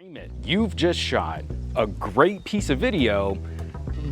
Frame it. You've just shot a great piece of video,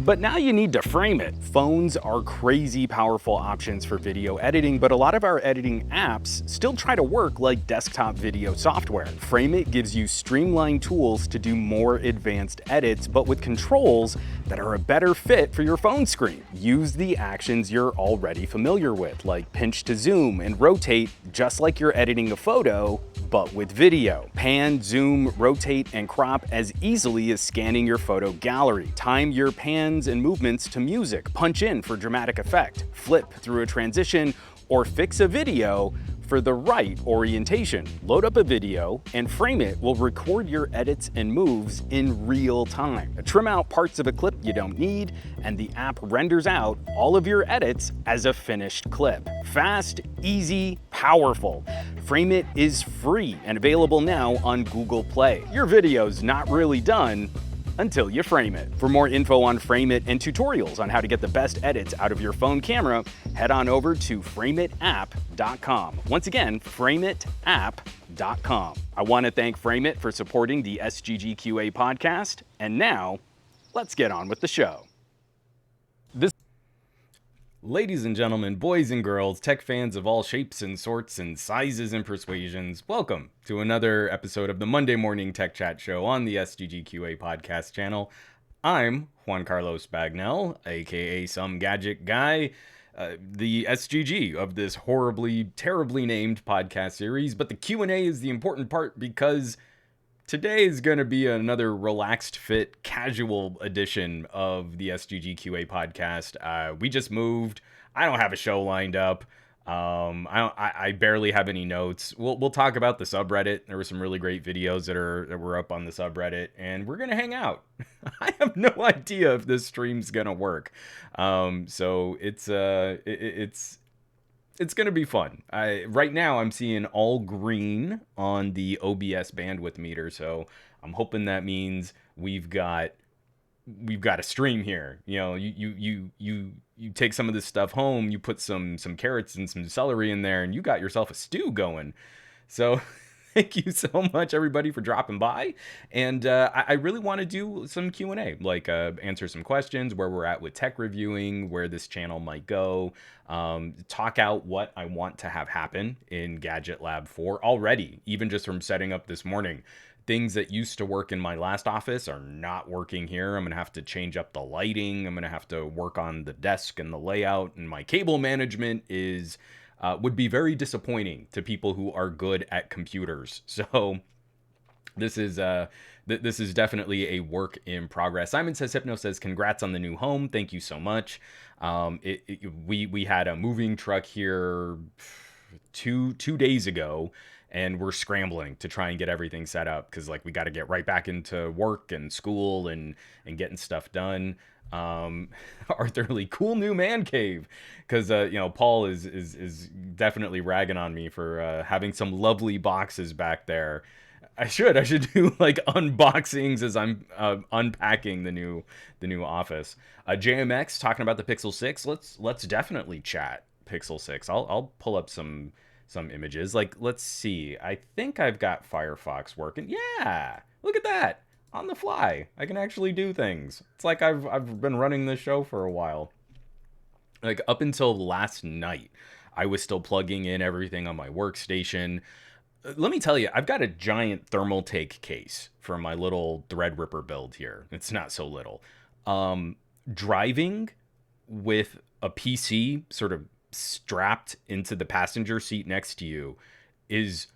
but now you need to frame it. Phones are crazy powerful options for video editing, but a lot of our editing apps still try to work like desktop video software. Frame It gives you streamlined tools to do more advanced edits, but with controls that are a better fit for your phone screen. Use the actions you're already familiar with, like pinch to zoom and rotate, just like you're editing a photo, but with video. Pan, zoom, rotate, and crop as easily as scanning your photo gallery. Time your pans and movements to music. Punch in for dramatic effect. Flip through a transition, or fix a video for the right orientation. Load up a video, and Frame It will record your edits and moves in real time. Trim out parts of a clip you don't need, and the app renders out all of your edits as a finished clip. Fast, easy, powerful. Frame It is free and available now on Google Play. Your video's not really done until you frame it. For more info on Frame It and tutorials on how to get the best edits out of your phone camera, head on over to frameitapp.com. Once again, frameitapp.com. I want to thank Frame It for supporting the SGGQA podcast, and now, let's get on with the show. Ladies and gentlemen, boys and girls, tech fans of all shapes and sorts and sizes and persuasions, welcome to another episode of the Monday Morning Tech Chat Show on the SGGQA podcast channel. I'm Juan Carlos Bagnell, aka SomeGadgetGuy, the SGG of this horribly, terribly named podcast series, but the Q&A is the important part because today is going to be another relaxed fit, casual edition of the SGGQA podcast. We just moved. I don't have a show lined up. I barely have any notes. We'll talk about the subreddit. There were some really great videos that were up on the subreddit, and we're gonna hang out. I have no idea if this stream's gonna work. So it's gonna be fun. Right now I'm seeing all green on the OBS bandwidth meter, so I'm hoping that means we've got a stream here. You know, you take some of this stuff home, you put some carrots and some celery in there, and you got yourself a stew going. So thank you so much, everybody, for dropping by. And I really want to do some Q&A, like answer some questions, where we're at with tech reviewing, where this channel might go, talk out what I want to have happen in GadgetLab 4 already, even just from setting up this morning. Things that used to work in my last office are not working here. I'm going to have to change up the lighting. I'm going to have to work on the desk and the layout, and my cable management would be very disappointing to people who are good at computers. So this is definitely a work in progress. Simon Says Hypno says, congrats on the new home. Thank you so much. We had a moving truck here two days ago, and we're scrambling to try and get everything set up because, like, we got to get right back into work and school and getting stuff done. Arthur Lee, cool new man cave, because Paul is definitely ragging on me for having some lovely boxes back there. I should do like unboxings as I'm unpacking the new office. JMX talking about the Pixel 6. Let's definitely chat Pixel 6. I'll pull up some images. Like, let's see. I think I've got Firefox working. Yeah, look at that. On the fly, I can actually do things. It's like I've been running this show for a while. Like, up until last night, I was still plugging in everything on my workstation. Let me tell you, I've got a giant thermal take case for my little Threadripper build here. It's not so little. Driving with a PC sort of strapped into the passenger seat next to you is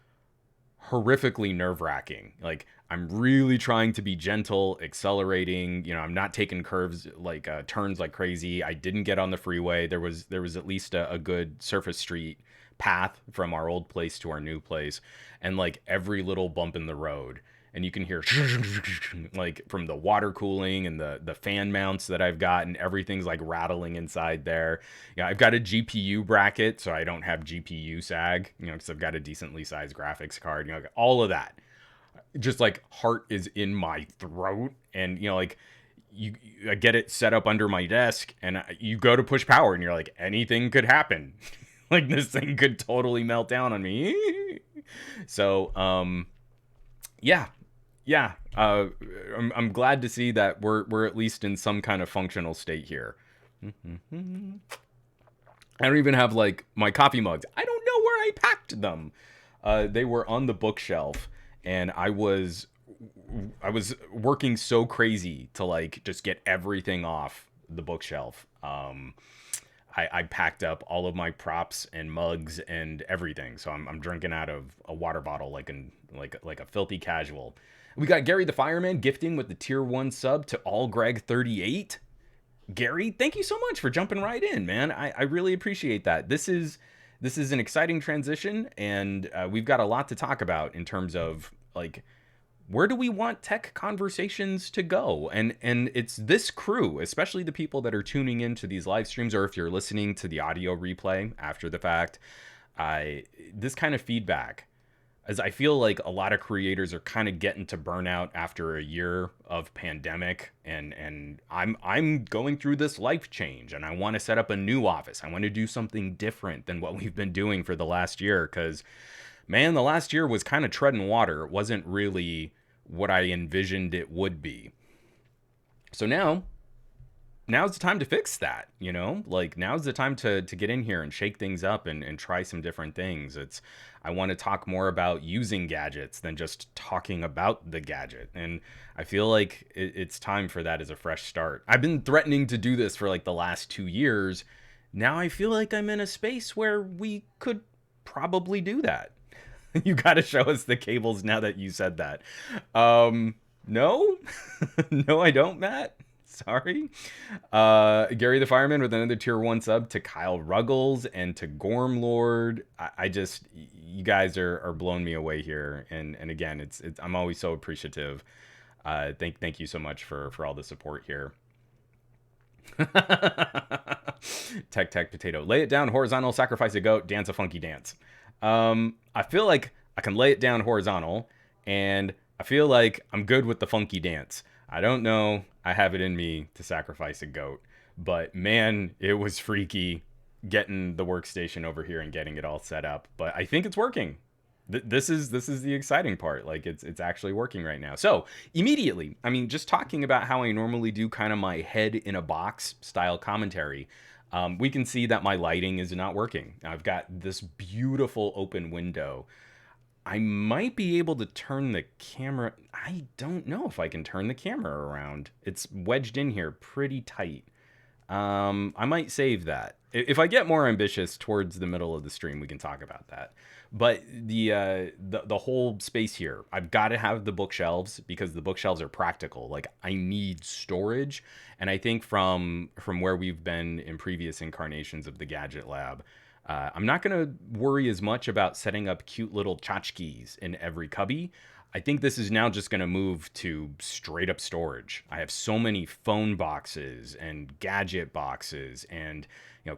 horrifically nerve-wracking. Like, I'm really trying to be gentle, accelerating. I'm not taking curves like turns like crazy. I didn't get on the freeway. There was at least a good surface street path from our old place to our new place, and like every little bump in the road, and you can hear like from the water cooling and the fan mounts that I've got, and everything's like rattling inside there. I've got a GPU bracket, so I don't have GPU sag, because I've got a decently sized graphics card. Like all of that, just like heart is in my throat, and I get it set up under my desk, and you go to push power, and you're like, anything could happen. Like, this thing could totally melt down on me. So, yeah, Yeah, I'm glad to see that we're at least in some kind of functional state here. I don't even have like my coffee mugs. I don't know where I packed them. They were on the bookshelf, and I was working so crazy to like just get everything off the bookshelf. I packed up all of my props and mugs and everything. So I'm drinking out of a water bottle like a filthy casual. We got Gary the Fireman gifting with the tier 1 sub to all Greg 38. Gary, thank you so much for jumping right in, man. I really appreciate that. This is an exciting transition, and we've got a lot to talk about in terms of like where do we want tech conversations to go, and it's this crew, especially the people that are tuning into these live streams, or if you're listening to the audio replay after the fact. This kind of feedback, as I feel like a lot of creators are kind of getting to burnout after a year of pandemic, and I'm going through this life change, and I want to set up a new office. I want to do something different than what we've been doing for the last year, because man, the last year was kind of treading water. It wasn't really what I envisioned it would be. So now's the time to fix that, like now's the time to get in here and shake things up and try some different things. I want to talk more about using gadgets than just talking about the gadget, and I feel like it's time for that as a fresh start. I've been threatening to do this for like the last 2 years. Now I feel like I'm in a space where we could probably do that. You got to show us the cables now that you said that. No, no, I don't, Matt. Sorry. Gary the Fireman with another tier 1 sub to Kyle Ruggles and to Gormlord. I just, you guys are blowing me away here. And again, I'm always so appreciative. Thank you so much for all the support here. Tech potato. Lay it down horizontal, sacrifice a goat, dance a funky dance. I feel like I can lay it down horizontal, and I feel like I'm good with the funky dance. I don't know. I have it in me to sacrifice a goat, but man, it was freaky getting the workstation over here and getting it all set up. But I think it's working. This is the exciting part. Like it's actually working right now. So immediately, I mean, just talking about how I normally do kind of my head in a box style commentary. We can see that my lighting is not working. I've got this beautiful open window. I might be able to turn the camera. I don't know if I can turn the camera around. It's wedged in here pretty tight. I might save that. If I get more ambitious towards the middle of the stream, we can talk about that. But the whole space here, I've got to have the bookshelves because the bookshelves are practical. Like I need storage, and I think from where we've been in previous incarnations of the Gadget Lab, I'm not going to worry as much about setting up cute little tchotchkes in every cubby. I think this is now just going to move to straight up storage. I have so many phone boxes and gadget boxes and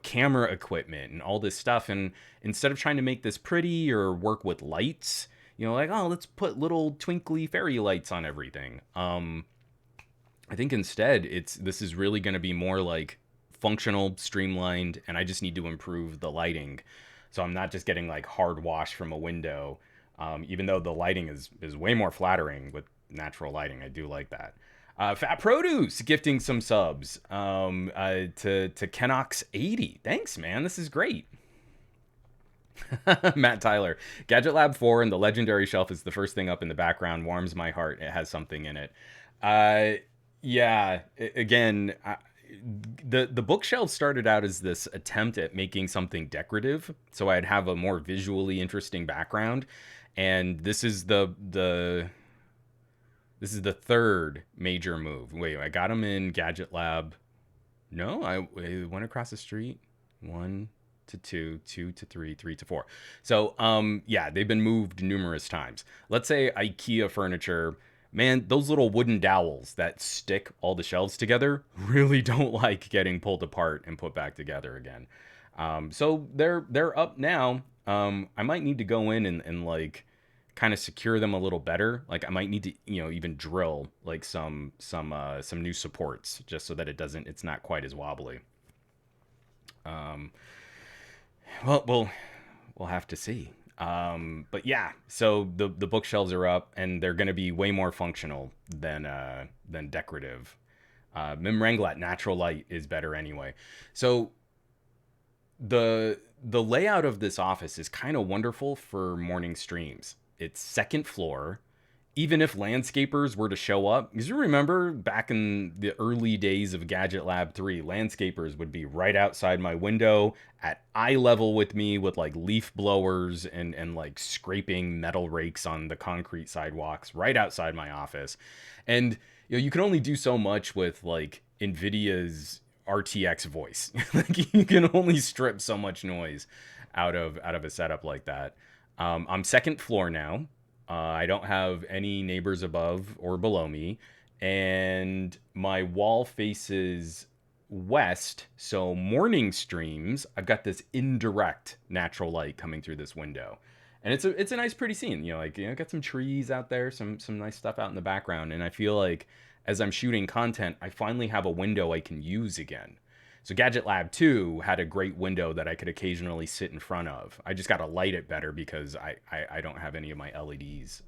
camera equipment and all this stuff, and instead of trying to make this pretty or work with lights, like, oh, let's put little twinkly fairy lights on everything. I think instead this is really going to be more like functional, streamlined, and I just need to improve the lighting. So I'm not just getting like hard wash from a window, even though the lighting is way more flattering with natural lighting. I do like that. Fat Produce gifting some subs to Kenox80. Thanks, man. This is great. Matt Tyler. Gadget Lab 4 and the legendary shelf is the first thing up in the background. Warms my heart. It has something in it. Yeah, again, the bookshelf started out as this attempt at making something decorative, so I'd have a more visually interesting background, and this is the third major move. Wait, I got them in Gadget Lab. No, I went across the street. 1 to 2, 2 to 3, 3 to 4. So yeah, they've been moved numerous times. Let's say IKEA furniture. Man, those little wooden dowels that stick all the shelves together really don't like getting pulled apart and put back together again. So they're up now. I might need to go in and like kind of secure them a little better. Like I might need to even drill like some new supports just so that it's not quite as wobbly. Well, we'll have to see. But yeah, so the bookshelves are up, and they're going to be way more functional than decorative. Mimranglat natural light is better anyway. So the layout of this office is kind of wonderful for morning streams. It's second floor. Even if landscapers were to show up, because you remember back in the early days of Gadget Lab 3, landscapers would be right outside my window at eye level with me with like leaf blowers and like scraping metal rakes on the concrete sidewalks right outside my office. And you can only do so much with like NVIDIA's RTX voice. Like you can only strip so much noise out of a setup like that. I'm second floor now. I don't have any neighbors above or below me, and my wall faces west. So morning streams, I've got this indirect natural light coming through this window, and it's a nice, pretty scene. Got some trees out there, some nice stuff out in the background, and I feel like as I'm shooting content, I finally have a window I can use again. So Gadget Lab 2 had a great window that I could occasionally sit in front of. I just got to light it better because I don't have any of my LEDs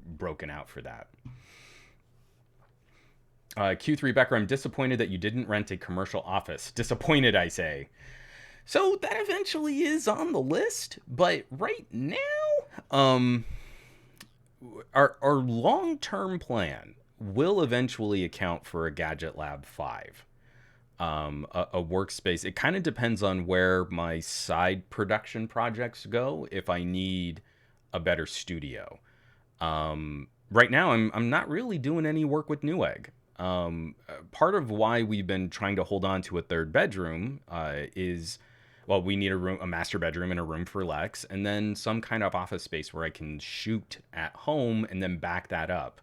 broken out for that. Q3 Becker, I'm disappointed that you didn't rent a commercial office. Disappointed, I say. So that eventually is on the list, but right now, our long-term plan will eventually account for a Gadget Lab 5. A workspace. It kind of depends on where my side production projects go. If I need a better studio, right now I'm not really doing any work with Newegg. Part of why we've been trying to hold on to a third bedroom is, well, we need a master bedroom and a room for Lex, and then some kind of office space where I can shoot at home and then back that up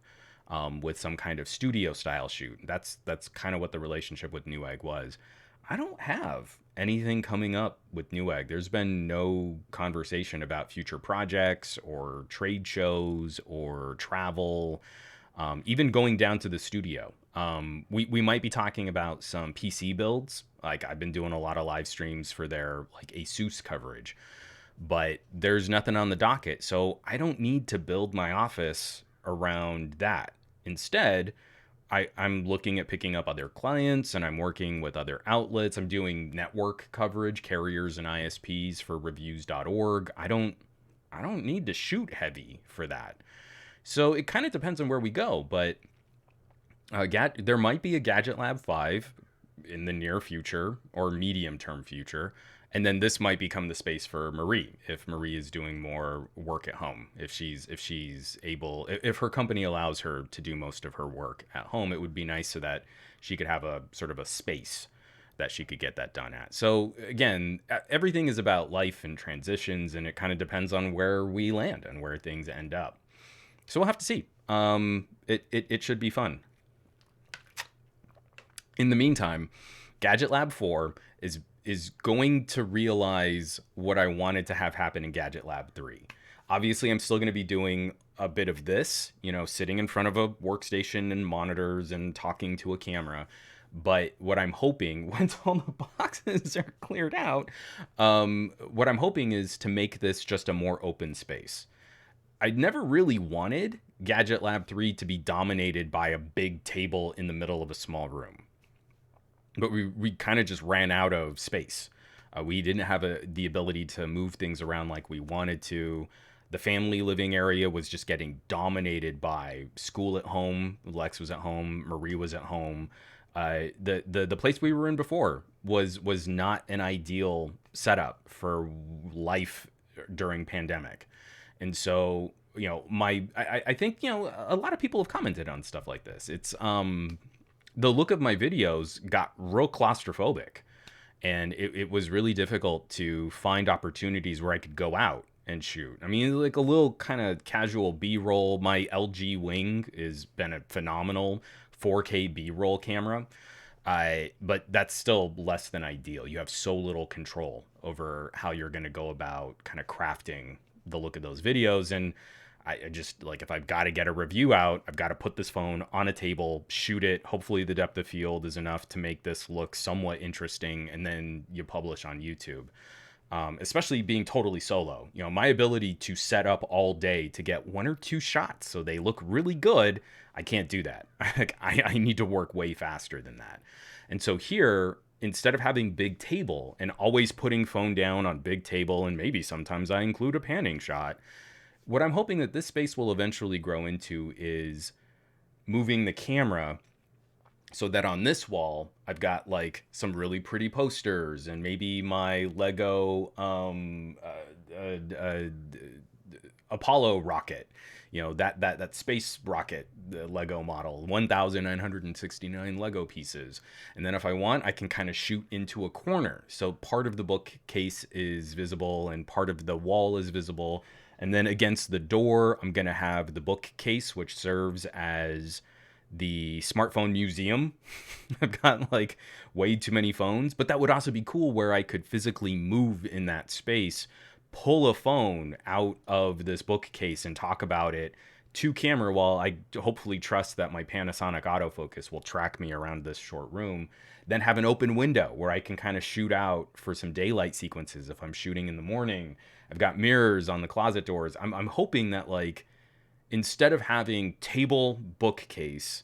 with some kind of studio style shoot. That's kind of what the relationship with Newegg was. I don't have anything coming up with Newegg. There's been no conversation about future projects or trade shows or travel, even going down to the studio. We might be talking about some PC builds. Like I've been doing a lot of live streams for their like Asus coverage, but there's nothing on the docket. So I don't need to build my office around that. Instead, I'm looking at picking up other clients, and I'm working with other outlets. I'm doing network coverage, carriers and ISPs for reviews.org. I don't need to shoot heavy for that. So it kind of depends on where we go, but there might be a Gadget Lab 5 in the near future or medium term future. And then this might become the space for Marie if Marie is doing more work at home. If she's able, if her company allows her to do most of her work at home, it would be nice so that she could have a sort of a space that she could get that done at. So again, everything is about life and transitions, and it kind of depends on where we land and where things end up. So we'll have to see. It should be fun. In the meantime, Gadget Lab 4 is going to realize what I wanted to have happen in Gadget Lab 3. Obviously, I'm still going to be doing a bit of this, sitting in front of a workstation and monitors and talking to a camera. But what I'm hoping, once all the boxes are cleared out, what I'm hoping is to make this just a more open space. I never really wanted Gadget Lab 3 to be dominated by a big table in the middle of a small room. But we kind of just ran out of space. We didn't have the ability to move things around like we wanted to. The family living area was just getting dominated by school at home. Lex was at home. Marie was at home. The place we were in before was not an ideal setup for life during pandemic. And so, I think, a lot of people have commented on stuff like this. It's, the look of my videos got real claustrophobic, and it was really difficult to find opportunities where I could go out and shoot. I mean, like a little kind of casual B-roll. My LG Wing has been a phenomenal 4K B-roll camera. But that's still less than ideal. You have so little control over how you're going to go about kind of crafting the look of those videos. And I just, like, if I've got to get a review out, I've got to put this phone on a table, shoot it. Hopefully the depth of field is enough to make this look somewhat interesting, and then you publish on YouTube. especially being totally solo. You know, my ability to set up all day to get one or two shots so they look really good, I can't do that. I need to work way faster than that. And so here, instead of having big table and always putting phone down on big table, and maybe sometimes I include a panning shot, what I'm hoping that this space will eventually grow into is moving the camera so that on this wall I've got like some really pretty posters and maybe my Lego Apollo rocket, you know, that space rocket, the Lego model, 1,969 Lego pieces. And then if I want, I can kind of shoot into a corner. So part of the bookcase is visible and part of the wall is visible. And then against the door, I'm going to have the bookcase, which serves as the smartphone museum. I've got like way too many phones, but that would also be cool where I could physically move in that space, pull a phone out of this bookcase and talk about it to camera while I hopefully trust that my Panasonic autofocus will track me around this short room. Then have an open window where I can kind of shoot out for some daylight sequences if I'm shooting in the morning. I've got mirrors on the closet doors. I'm hoping that like instead of having table bookcase,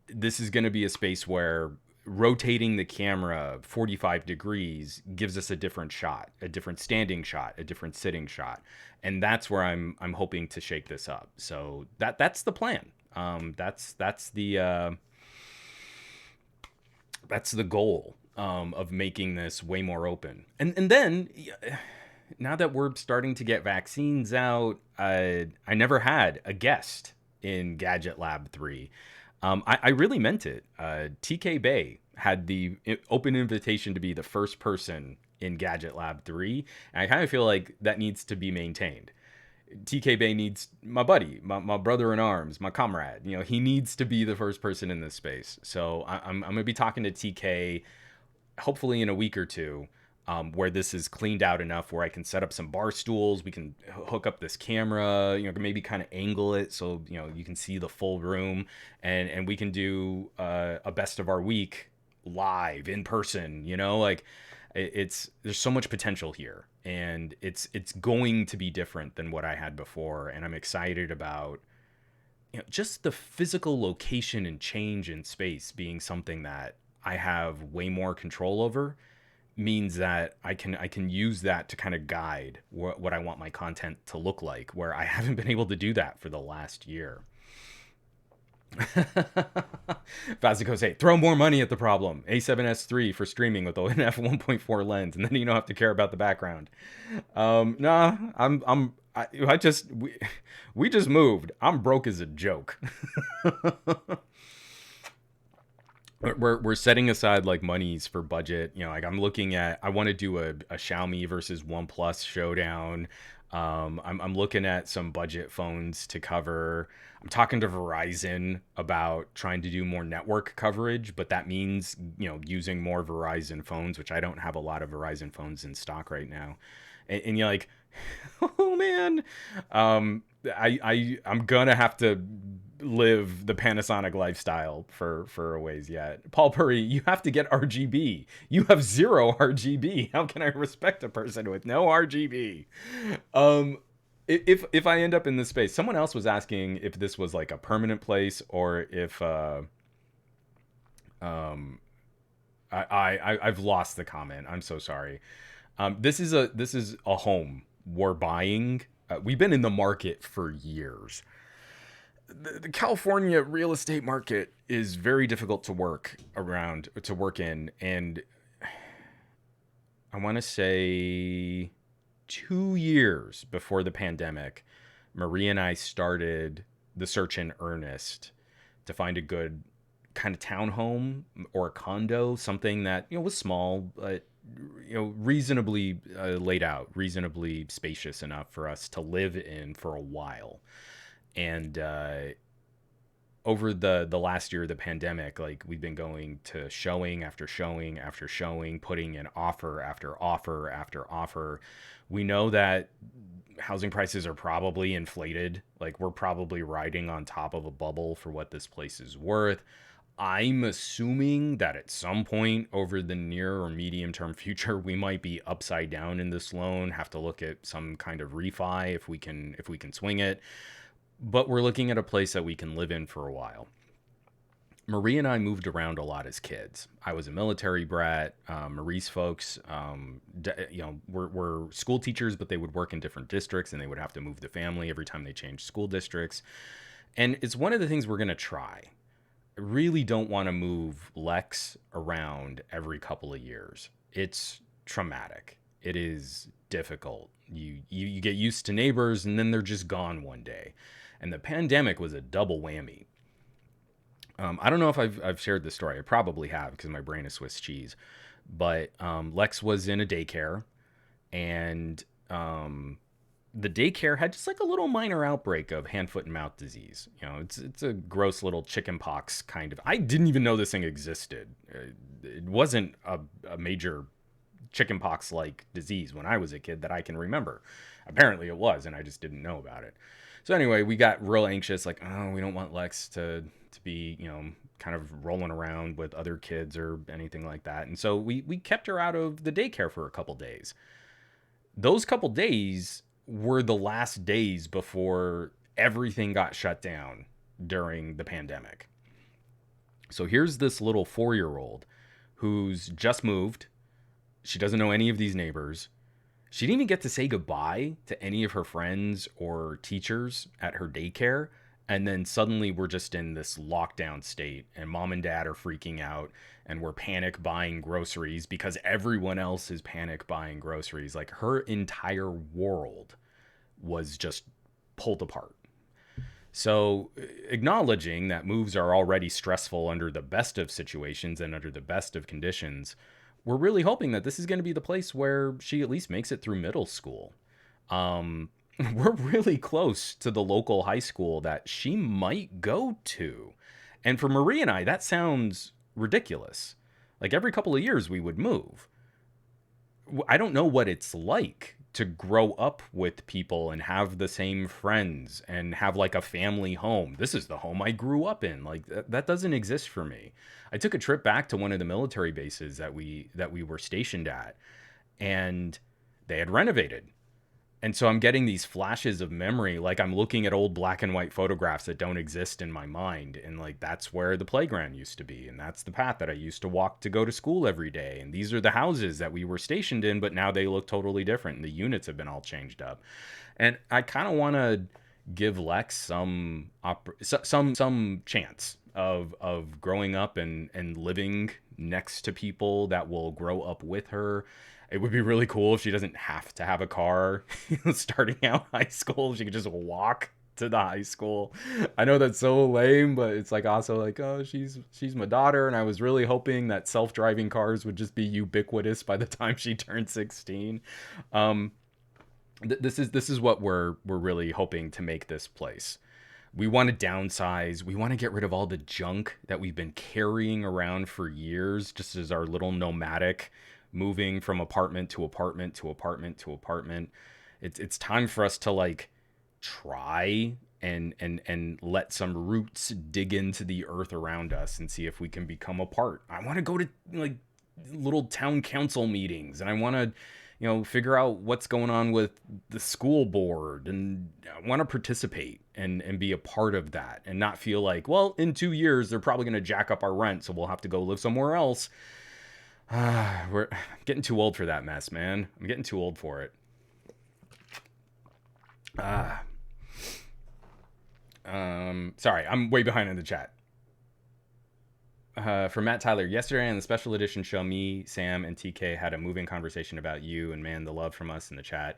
this is going to be a space where rotating the camera 45 degrees gives us a different shot, a different standing shot, a different sitting shot. And that's where I'm hoping to shake this up. So that's the plan. That's the goal of making this way more open. And then now that we're starting to get vaccines out, I never had a guest in Gadget Lab 3. I really meant it. TK Bay had the open invitation to be the first person in Gadget Lab 3. And I kind of feel like that needs to be maintained. TK Bay needs my buddy, my brother in arms, my comrade. You know, he needs to be the first person in this space. So I'm going to be talking to TK hopefully in a week or two, where this is cleaned out enough where I can set up some bar stools. We can hook up this camera, you know, maybe kind of angle it so, you know, you can see the full room, and we can do a best of our week live in person, you know, like there's so much potential here, and it's going to be different than what I had before. And I'm excited about, you know, just the physical location and change in space being something that I have way more control over. Means that I can use that to kind of guide what I want my content to look like, where I haven't been able to do that for the last year. Fazico say, throw more money at the problem. A7S3 for streaming with an f1.4 lens, and then you don't have to care about the background. Nah, we just moved. I'm broke as a joke. We're setting aside like monies for budget. You know, like I'm looking at, I want to do a Xiaomi versus OnePlus showdown. I'm looking at some budget phones to cover. I'm talking to Verizon about trying to do more network coverage, but that means, you know, using more Verizon phones, which I don't have a lot of Verizon phones in stock right now. And you're like, oh man, I'm gonna have to live the Panasonic lifestyle for a ways yet. Paul Purry, you have to get RGB. You have 0 RGB. How can I respect a person with no RGB? If I end up in this space, someone else was asking if this was like a permanent place or if I've lost the comment. I'm so sorry. This is a home we're buying. We've been in the market for years. The California real estate market is very difficult to work in, and I want to say 2 years before the pandemic, Marie and I started the search in earnest to find a good kind of townhome or a condo, something that, you know, was small but, you know, reasonably laid out, reasonably spacious enough for us to live in for a while. And over the last year of the pandemic, like we've been going to showing after showing after showing, putting in offer after offer after offer. We know that housing prices are probably inflated. Like we're probably riding on top of a bubble for what this place is worth. I'm assuming that at some point over the near or medium term future, we might be upside down in this loan, have to look at some kind of refi if we can swing it. But we're looking at a place that we can live in for a while. Marie and I moved around a lot as kids. I was a military brat. Marie's folks, were school teachers, but they would work in different districts and they would have to move the family every time they changed school districts. And it's one of the things we're going to try. I really don't want to move Lex around every couple of years. It's traumatic. It is difficult. You get used to neighbors and then they're just gone one day. And the pandemic was a double whammy. I don't know if I've shared this story. I probably have because my brain is Swiss cheese. But Lex was in a daycare, and the daycare had just like a little minor outbreak of hand, foot, and mouth disease. It's a gross little chicken pox kind of. I didn't even know this thing existed. It wasn't a major chicken pox like disease when I was a kid that I can remember. Apparently it was, and I just didn't know about it. So anyway, we got real anxious, like, oh, we don't want Lex to be, kind of rolling around with other kids or anything like that. And so we kept her out of the daycare for a couple days. Those couple days were the last days before everything got shut down during the pandemic. So here's this little 4-year-old who's just moved. She doesn't know any of these neighbors. She didn't even get to say goodbye to any of her friends or teachers at her daycare. And then suddenly we're just in this lockdown state, and mom and dad are freaking out, and we're panic buying groceries because everyone else is panic buying groceries. Like, her entire world was just pulled apart. So, acknowledging that moves are already stressful under the best of situations and under the best of conditions, we're really hoping that this is going to be the place where she at least makes it through middle school. We're really close to the local high school that she might go to. And for Marie and I, that sounds ridiculous. Like, every couple of years we would move. I don't know what it's like to grow up with people and have the same friends and have like a family home. This is the home I grew up in. Like, that doesn't exist for me. I took a trip back to one of the military bases that we were stationed at, and they had renovated. And so I'm getting these flashes of memory, like I'm looking at old black and white photographs that don't exist in my mind. And like, that's where the playground used to be. And that's the path that I used to walk to go to school every day. And these are the houses that we were stationed in, but now they look totally different. And the units have been all changed up. And I kind of want to give Lex some chance of growing up and living next to people that will grow up with her. It would be really cool if she doesn't have to have a car starting out high school. She could just walk to the high school. I know that's so lame, but it's like also like, oh, she's my daughter, and I was really hoping that self-driving cars would just be ubiquitous by the time she turned 16. This is what we're really hoping to make this place. We want to downsize. We want to get rid of all the junk that we've been carrying around for years, just as our little nomadic moving from apartment to apartment to apartment to apartment. It's time for us to like try and let some roots dig into the earth around us and see if we can become a part. I want to go to like little town council meetings, and I want to figure out what's going on with the school board, and I want to participate and be a part of that and not feel like, well, in 2 years they're probably going to jack up our rent, so we'll have to go live somewhere else. We're getting too old for that mess, man. I'm getting too old for it. Sorry, I'm way behind in the chat. From Matt Tyler, yesterday on the special edition show, me, Sam, and TK had a moving conversation about you, and man, the love from us in the chat.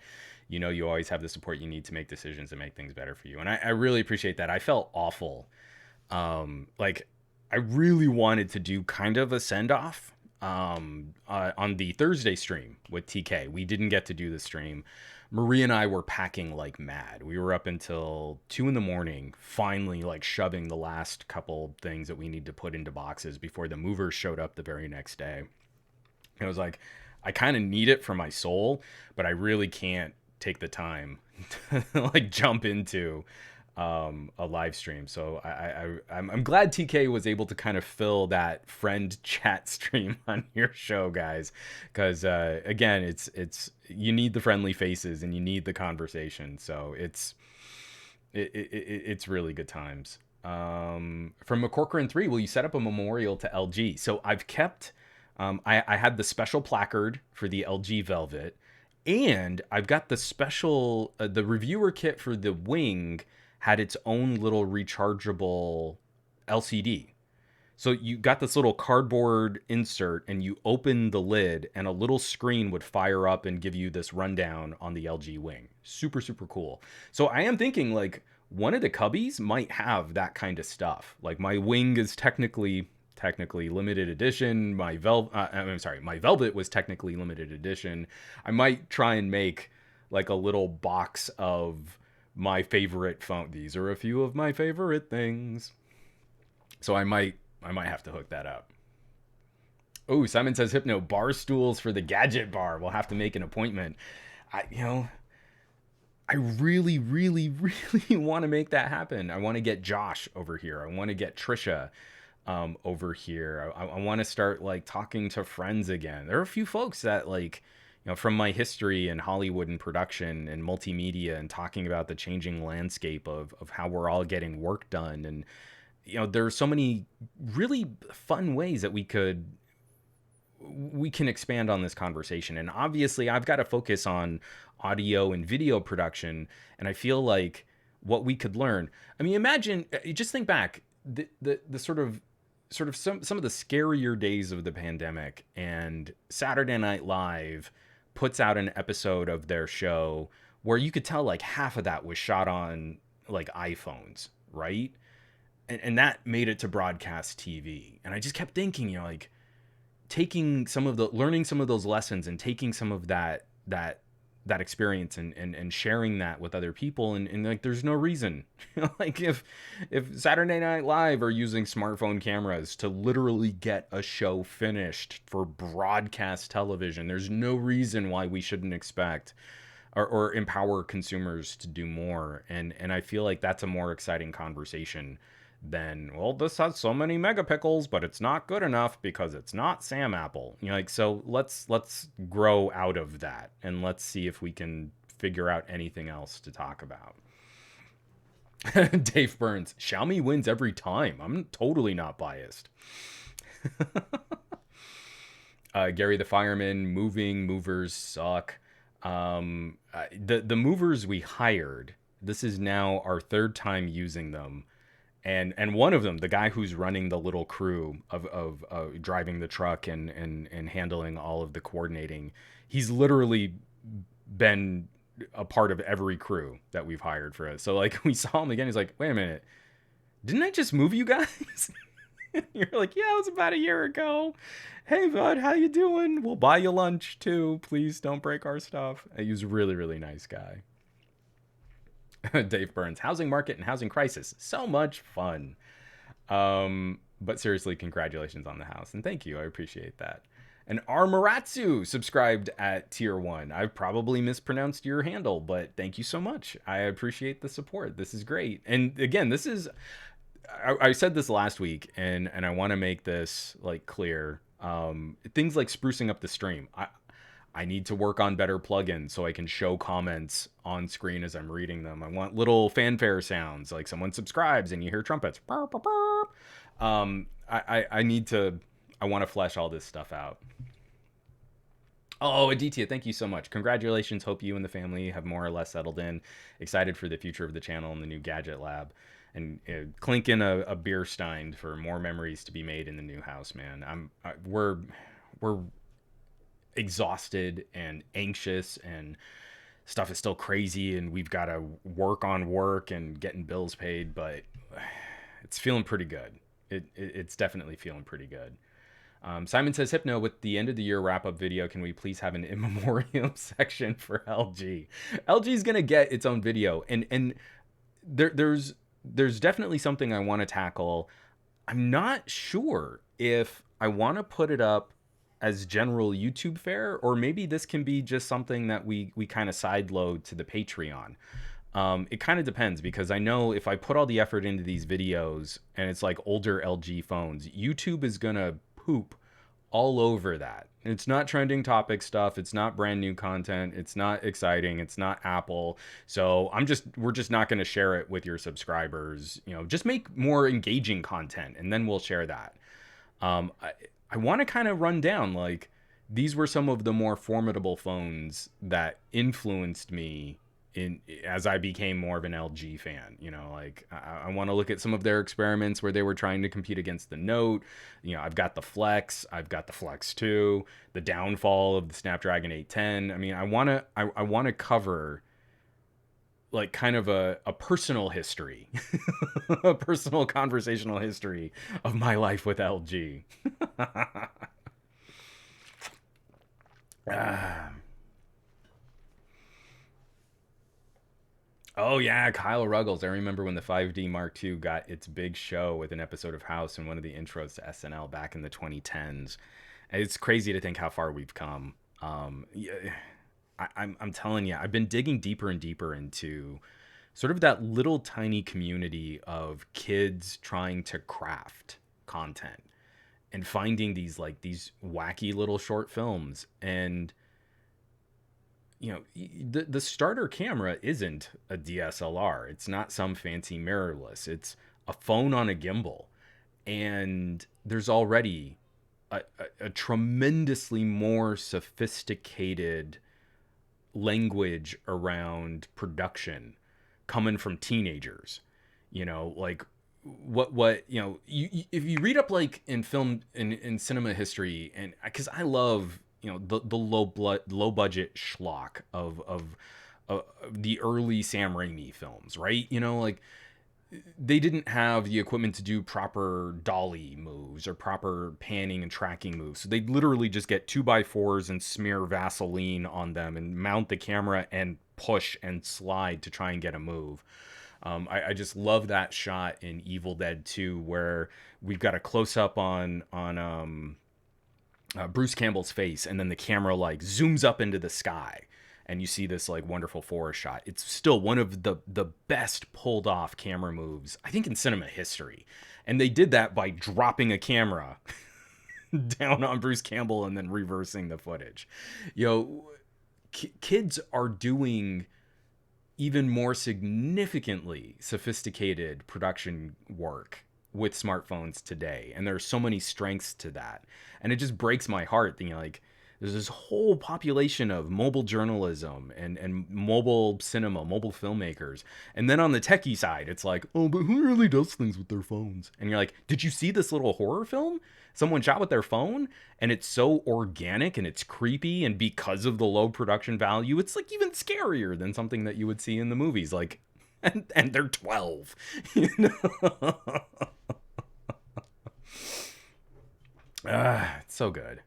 You always have the support you need to make decisions and make things better for you. And I really appreciate that. I felt awful. Like, I really wanted to do kind of a send-off on the Thursday stream with TK. We didn't get to do the stream. Marie and I were packing like mad. We were up until 2 a.m, finally like shoving the last couple things that we need to put into boxes before the movers showed up the very next day. It was like, I kind of need it for my soul, but I really can't take the time to like jump into a live stream. So I'm glad TK was able to kind of fill that friend chat stream on your show, guys, because again, it's you need the friendly faces and you need the conversation. So it's really good times. From McCorcoran 3, will you set up a memorial to LG? So I've kept, I had the special placard for the LG Velvet, and I've got the special, the reviewer kit for the Wing had its own little rechargeable LCD. So you got this little cardboard insert and you open the lid and a little screen would fire up and give you this rundown on the LG Wing. Super, super cool. So I am thinking like one of the cubbies might have that kind of stuff. Like my Wing is technically limited edition. My Velvet was technically limited edition. I might try and make like a little box of my favorite phone. These are a few of my favorite things. So I might have to hook that up. Oh, Simon says Hypno bar stools for the gadget bar. We'll have to make an appointment. I really, really, really want to make that happen. I want to get Josh over here. I want to get Trisha over here. I want to start like talking to friends again. There are a few folks that like, from my history in Hollywood and production and multimedia and talking about the changing landscape of how we're all getting work done. And, there are so many really fun ways that we can expand on this conversation. And obviously I've got to focus on audio and video production. And I feel like what we could learn, I mean, imagine, just think back the sort of some of the scarier days of the pandemic, and Saturday Night Live puts out an episode of their show where you could tell like half of that was shot on like iPhones, right? And that made it to broadcast TV. And I just kept thinking, like learning some of those lessons and taking some of that experience and sharing that with other people. And like, there's no reason, like if Saturday Night Live are using smartphone cameras to literally get a show finished for broadcast television, there's no reason why we shouldn't expect or empower consumers to do more. And I feel like that's a more exciting conversation than, well, this has so many megapixels, but it's not good enough because it's not Sam Apple. Like, so let's grow out of that and let's see if we can figure out anything else to talk about. Dave Burns, Xiaomi wins every time. I'm totally not biased. Gary the Fireman, movers suck. The movers we hired, this is now our third time using them. And one of them, the guy who's running the little crew of driving the truck and handling all of the coordinating, he's literally been a part of every crew that we've hired for us. So like we saw him again, he's like, wait a minute, didn't I just move you guys? You're like, yeah, it was about a year ago. Hey bud, how you doing? We'll buy you lunch too. Please don't break our stuff. He was a really, really nice guy. Dave Burns, housing market and housing crisis. So much fun. But seriously, congratulations on the house. And thank you. I appreciate that. And Armaratsu subscribed at tier 1. I've probably mispronounced your handle, but thank you so much. I appreciate the support. This is great. And again, this is, I said this last week, and I want to make this like clear. Things like sprucing up the stream. I need to work on better plugins so I can show comments on screen as I'm reading them. I want little fanfare sounds, like someone subscribes and you hear trumpets. I want to flesh all this stuff out. Oh, Aditya, thank you so much. Congratulations. Hope you and the family have more or less settled in. Excited for the future of the channel and the new Gadget Lab. And clink in a beer stein for more memories to be made in the new house, man. We're exhausted and anxious, and stuff is still crazy, and we've got to work on work and getting bills paid, but it's feeling pretty good. It's definitely feeling pretty good. Simon says, Hypno, with the end of the year wrap-up video, can we please have an in memoriam section for LG? LG is going to get its own video, and there's definitely something I want to tackle. I'm not sure if I want to put it up as general YouTube fare, or maybe this can be just something that we kind of sideload to the Patreon. It kind of depends, because I know if I put all the effort into these videos and it's like older LG phones, YouTube is gonna poop all over that. It's not trending topic stuff. It's not brand new content. It's not exciting. It's not Apple. So we're just not going to share it with your subscribers. You know, just make more engaging content, and then we'll share that. I want to kind of run down, like, these were some of the more formidable phones that influenced me in as I became more of an LG fan. You know, like, I want to look at some of their experiments where they were trying to compete against the Note. You know, I've got the Flex, I've got the Flex 2, the downfall of the Snapdragon 810. I mean, I want to cover, like, kind of a personal history, a personal conversational history of my life with LG. Ah. Oh yeah, Kyle Ruggles. I remember when the 5D Mark II got its big show with an episode of House and one of the intros to SNL back in the 2010s. It's crazy to think how far we've come. Yeah, I'm telling you, I've been digging deeper and deeper into sort of that little tiny community of kids trying to craft content and finding these wacky little short films. And you know, the starter camera isn't a DSLR. It's not some fancy mirrorless. It's a phone on a gimbal. And there's already a tremendously more sophisticated language around production coming from teenagers. You know, like, you know, if you read up, like, in film, in cinema history, and because I love, you know, the low budget schlock of the early Sam Raimi films, right? You know, like, they didn't have the equipment to do proper dolly moves or proper panning and tracking moves. So they literally just get 2x4s and smear Vaseline on them and mount the camera and push and slide to try and get a move. I just love that shot in Evil Dead 2 where we've got a close up on Bruce Campbell's face, and then the camera, like, zooms up into the sky, and you see this, like, wonderful forest shot. It's still one of the best pulled off camera moves, I think, in cinema history. And they did that by dropping a camera down on Bruce Campbell and then reversing the footage. You know, kids are doing even more significantly sophisticated production work with smartphones today, and there are so many strengths to that. And it just breaks my heart, you know, like, there's this whole population of mobile journalism and mobile cinema, mobile filmmakers. And then on the techie side, it's like, oh, but who really does things with their phones? And you're like, did you see this little horror film someone shot with their phone? And it's so organic and it's creepy. And because of the low production value, it's, like, even scarier than something that you would see in the movies. Like, and they're 12, you know? It's so good.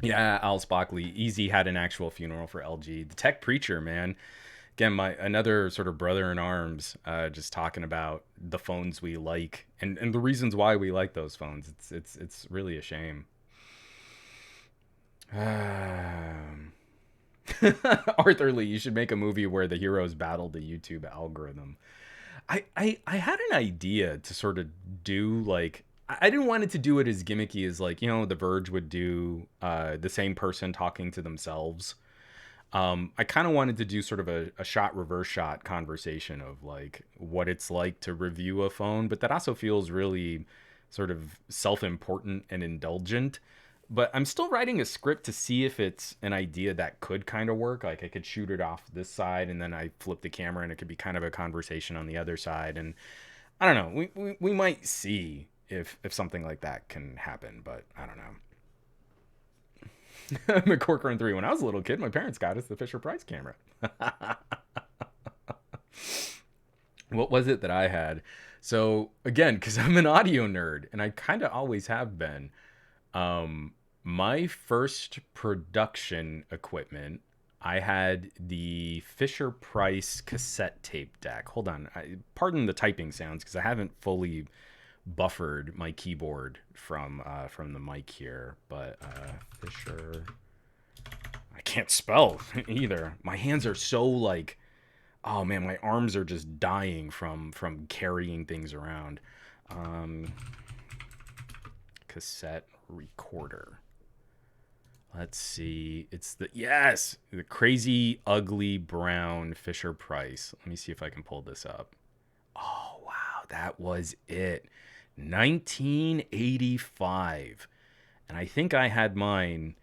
Yeah, Al Spockley. Easy had an actual funeral for LG. The Tech Preacher, man. Again, another sort of brother in arms, just talking about the phones we like and the reasons why we like those phones. It's really a shame. Arthur Lee, you should make a movie where the heroes battle the YouTube algorithm. I had an idea to sort of do, like, I didn't want it to do it as gimmicky as, like, you know, The Verge would do the same person talking to themselves. I kind of wanted to do sort of a shot reverse shot conversation of, like, what it's like to review a phone, but that also feels really sort of self-important and indulgent. But I'm still writing a script to see if it's an idea that could kind of work. Like, I could shoot it off this side and then I flip the camera and it could be kind of a conversation on the other side. And I don't know, we might see if something like that can happen, but I don't know. McCorcoran 3. When I was a little kid, my parents got us the Fisher Price camera. What was it that I had? So again, because I'm an audio nerd, and I kind of always have been, my first production equipment, I had the Fisher Price cassette tape deck. Hold on, pardon the typing sounds because I haven't fully buffered my keyboard from the mic here, but Fisher. can't spell either. My hands are so like, oh man, my arms are just dying from carrying things around. Um, cassette recorder. Let's see. It's the crazy ugly brown Fisher Price. Let me see if I can pull this up. Oh wow, that was it. 1985. And I think I had mine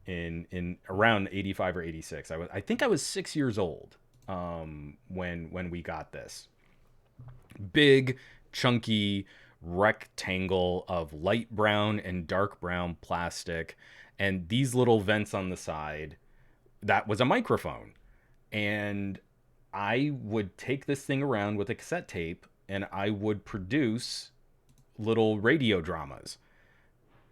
in around 85 or 86. I think I was 6 years old when we got this. Big, chunky rectangle of light brown and dark brown plastic, and these little vents on the side. That was a microphone. And I would take this thing around with a cassette tape and I would produce little radio dramas.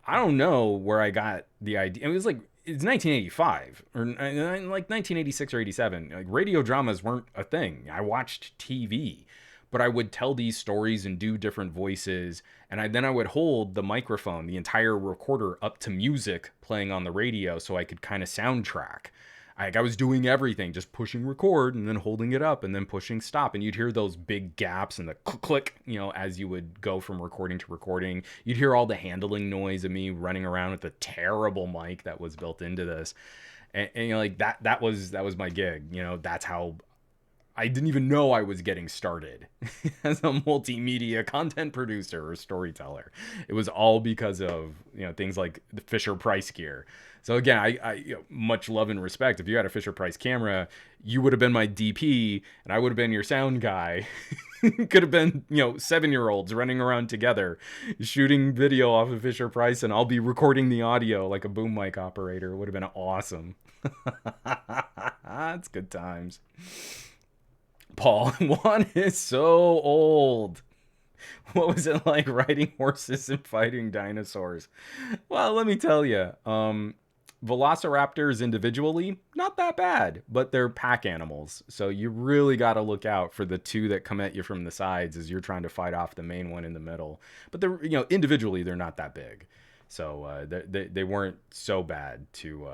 I don't know where I got the idea. It was like it's 1985 or like 1986 or 87. Like radio dramas weren't a thing. I watched TV, but I would tell these stories and do different voices, and then I would hold the microphone, the entire recorder, up to music playing on the radio, so I could kind of soundtrack. Like I was doing everything, just pushing record and then holding it up and then pushing stop. And you'd hear those big gaps and the click, as you would go from recording to recording. You'd hear all the handling noise of me running around with the terrible mic that was built into this. And like that was my gig. That's how I didn't even know I was getting started as a multimedia content producer or storyteller. It was all because of, things like the Fisher Price gear. So again, I much love and respect. If you had a Fisher Price camera, you would have been my DP and I would have been your sound guy. Could have been, 7-year-olds running around together, shooting video off of Fisher Price, and I'll be recording the audio like a boom mic operator. It would have been awesome. That's good times. Paul, Juan is so old. What was it like riding horses and fighting dinosaurs? Well, let me tell you. Velociraptors individually, not that bad, but they're pack animals. So you really got to look out for the two that come at you from the sides as you're trying to fight off the main one in the middle. But they're, individually, they're not that big. So they weren't so bad to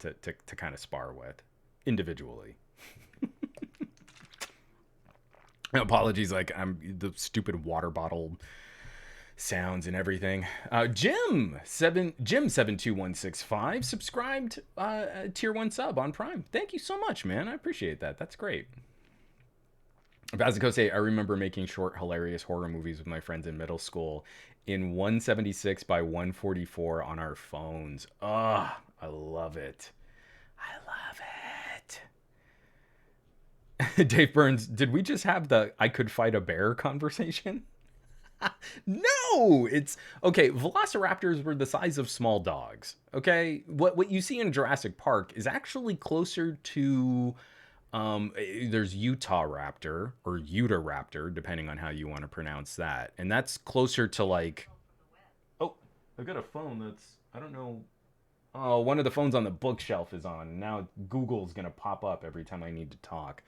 kind of spar with individually. Apologies, like I'm the stupid water bottle sounds and everything. Jim72165 subscribed tier 1 sub on Prime. Thank you so much, man. I appreciate that. That's great. Vazikose, I remember making short, hilarious horror movies with my friends in middle school in 176 by 144 on our phones. I love it. I love it. Dave Burns, did we just have the I could fight a bear conversation? No, it's okay. Velociraptors were the size of small dogs. Okay, what you see in Jurassic Park is actually closer to there's Utahraptor or Utahraptor, depending on how you want to pronounce that, and that's closer to like. Oh, I've got a phone that's I don't know. Oh, one of the phones on the bookshelf is on. Now Google's going to pop up every time I need to talk.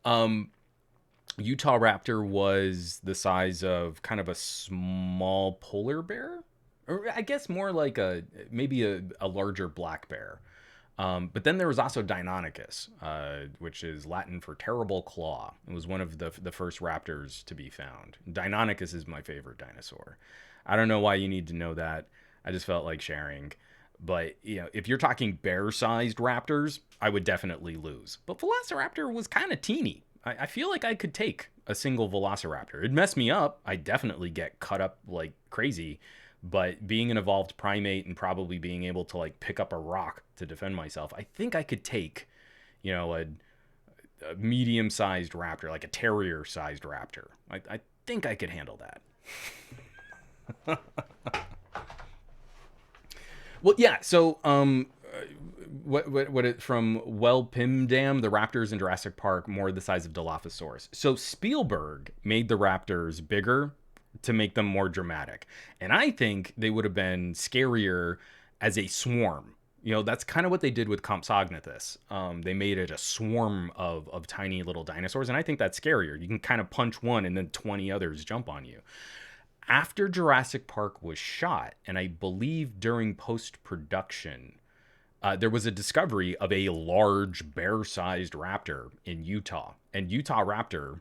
Utahraptor was the size of kind of a small polar bear. Or I guess more like maybe a larger black bear. But then there was also Deinonychus, which is Latin for terrible claw. It was one of the first raptors to be found. Deinonychus is my favorite dinosaur. I don't know why you need to know that. I just felt like sharing. But, if you're talking bear-sized raptors, I would definitely lose. But Velociraptor was kind of teeny. I feel like I could take a single Velociraptor. It'd mess me up. I'd definitely get cut up like crazy. But being an evolved primate and probably being able to, like, pick up a rock to defend myself, I think I could take, a medium-sized raptor, like a terrier-sized raptor. I think I could handle that. Well, yeah. So, what it from Welpimdam, the raptors in Jurassic Park, more the size of Dilophosaurus. So Spielberg made the raptors bigger to make them more dramatic, and I think they would have been scarier as a swarm. That's kind of what they did with Compsognathus. They made it a swarm of tiny little dinosaurs, and I think that's scarier. You can kind of punch one, and then 20 others jump on you. After Jurassic Park was shot, and I believe during post-production, there was a discovery of a large bear-sized raptor in Utah. And Utahraptor,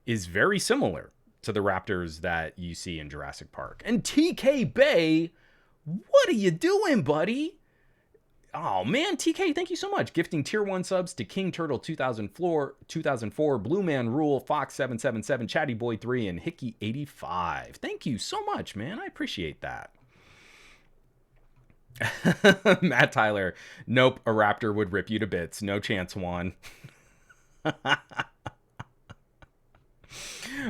is very similar to the raptors that you see in Jurassic Park. And TK Bay, what are you doing, buddy? Oh man, TK, thank you so much. Gifting tier 1 subs to King Turtle 2004, Blue Man Rule, Fox 777, Chatty Boy 3, and Hickey 85. Thank you so much, man. I appreciate that. Matt Tyler, nope, a raptor would rip you to bits. No chance, Juan.